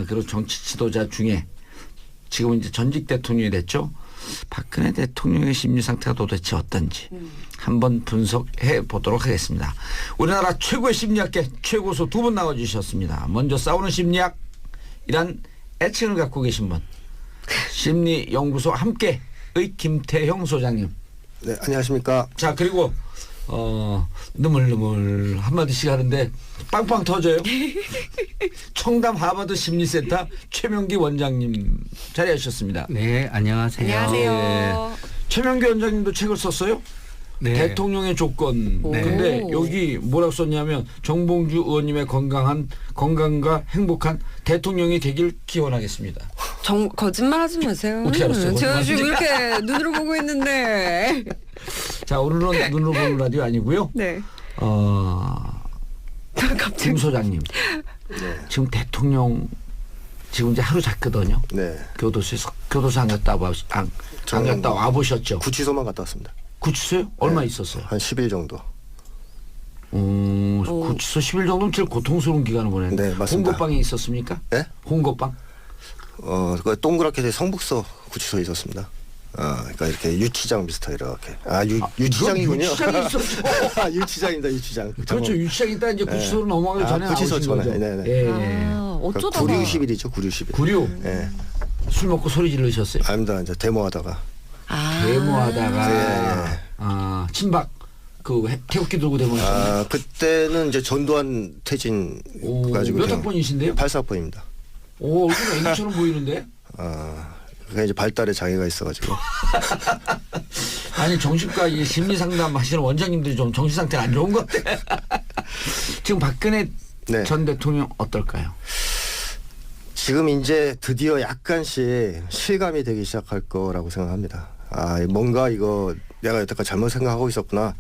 S1: 그리고 정치 지도자 중에 지금 이제 전직 대통령이 됐죠. 박근혜 대통령의 심리 상태가 도대체 어떤지 한번 분석해 보도록 하겠습니다. 우리나라 최고의 심리학계 최고수 두 분 나와주셨습니다. 먼저 싸우는 심리학이란 애칭을 갖고 계신 분, 심리연구소 함께의 김태형 소장님.
S3: 네, 안녕하십니까.
S1: 자, 그리고 느물느물 한마디씩 하는데 빵빵 터져요. 청담 하버드 심리센터 최명기 원장님 자리하셨습니다.
S4: 네, 안녕하세요.
S2: 안녕하세요.
S4: 네.
S1: 최명기 원장님도 책을 썼어요.
S4: 네.
S1: 대통령의 조건.
S2: 오.
S1: 근데 여기 뭐라고 썼냐면 정봉주 의원님의 건강과 행복한 대통령이 되길 기원하겠습니다.
S2: 거짓말 하지 마세요.
S1: 어떻게 알았어요?
S2: 제가 지금
S1: 거짓말인지?
S2: 이렇게 눈으로 보고 있는데.
S1: 자, 오늘은 눈으로 보는 라디오 아니고요.
S2: 네. 갑자기.
S1: 김 소장님.
S3: 네.
S1: 지금 대통령 지금 이제 하루 잤거든요.
S3: 네.
S1: 교도소 안 갔다 와보셨죠?
S3: 구치소만 갔다 왔습니다.
S1: 구치소요? 얼마 있었어요?
S3: 한 10일 정도.
S1: 구치소 10일 정도면 제일 고통스러운 기간을 보냈는데
S3: 네, 맞습니다.
S1: 홍고방에 있었습니까?
S3: 네?
S1: 홍고방?
S3: 그 동그랗게 된 성북서 구치소에 있었습니다. 그러니까 이렇게 유치장 비슷하게 이렇게. 유치장이군요.
S1: 유치장이 있었죠.
S3: 유치장입니다, 유치장.
S1: 그렇죠. 유치장 있다 이제 구치소로 넘어가기 전에
S3: 구치소
S1: 나오신
S3: 전에.
S1: 거죠.
S3: 네네.
S1: 예.
S2: 어쩌다가
S3: 구류 10일이죠, 구류 10일.
S1: 구류.
S3: 예.
S1: 술 먹고 소리 지르셨어요.
S3: 아닙니다. 이제 데모하다가.
S1: 데모하다가
S3: 예.
S1: 친박 태극기 들고 데모하셨나요?
S3: 그때는 이제 전두환 퇴진 가지고
S1: 몇 학번이신데요?
S3: 84번입니다.
S1: 오, 얼굴 애기처럼 보이는데?
S3: 그게 이제 발달에 장애가 있어가지고.
S1: 아니 정신과 이 심리 상담 하시는 원장님들이 좀 정신 상태가 안 좋은 것 같아. 지금 박근혜
S3: 네.
S1: 전 대통령 어떨까요?
S3: 지금 이제 드디어 약간씩 실감이 되기 시작할 거라고 생각합니다. 뭔가 이거 내가 여태까지 잘못 생각하고 있었구나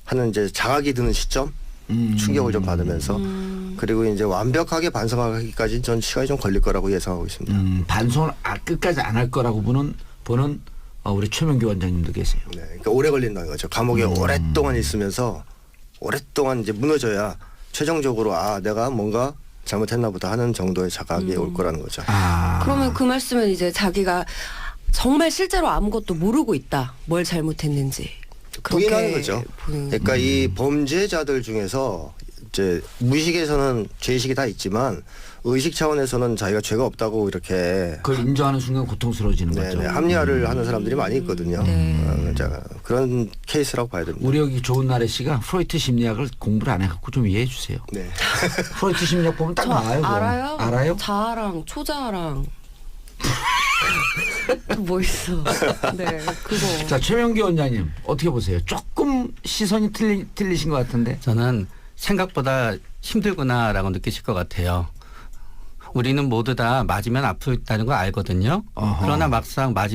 S3: 하는 이제 자각이 드는 시점, 충격을 좀 받으면서 그리고 이제 완벽하게 반성하기까지 전 시간이 좀 걸릴 거라고 예상하고 있습니다.
S1: 반성을 끝까지 안 할 거라고 보는 우리 최명규 원장님도 계세요.
S3: 네, 그러니까 오래 걸린다는 거죠. 감옥에 오랫동안 있으면서 오랫동안 이제 무너져야 최종적으로 내가 뭔가 잘못했나 보다 하는 정도의 자각이 올 거라는 거죠.
S2: 그러면 그 말씀은 이제 자기가 정말 실제로 아무것도 모르고 있다. 뭘 잘못했는지. 그렇게
S3: 부인하는 거죠. 그러니까 이 범죄자들 중에서 이제 무의식에서는 죄의식이 다 있지만 의식 차원에서는 자기가 죄가 없다고 이렇게
S1: 그걸 인정하는 순간 고통스러워지는 거죠.
S3: 합리화를 하는 사람들이 많이 있거든요. 그런 케이스라고 봐야 됩니다.
S1: 우리 여기 좋은 나래 씨가 프로이트 심리학을 공부를 안 해갖고 좀 이해해 주세요.
S3: 네.
S1: 프로이트 심리학 보면 딱 나와요. 그거.
S2: 알아요?
S1: 알아요?
S2: 자아랑 초자아랑 뭐 있어. 네, 그거.
S1: 자, 최명규 원장님 어떻게 보세요? 조금 시선이 틀리신 것 같은데.
S4: 저는 생각보다 힘들구나라고 느끼실 것 같아요. 우리는 모두 다 맞으면 아프다는 걸 알거든요.
S1: 어허.
S4: 그러나 막상 맞으면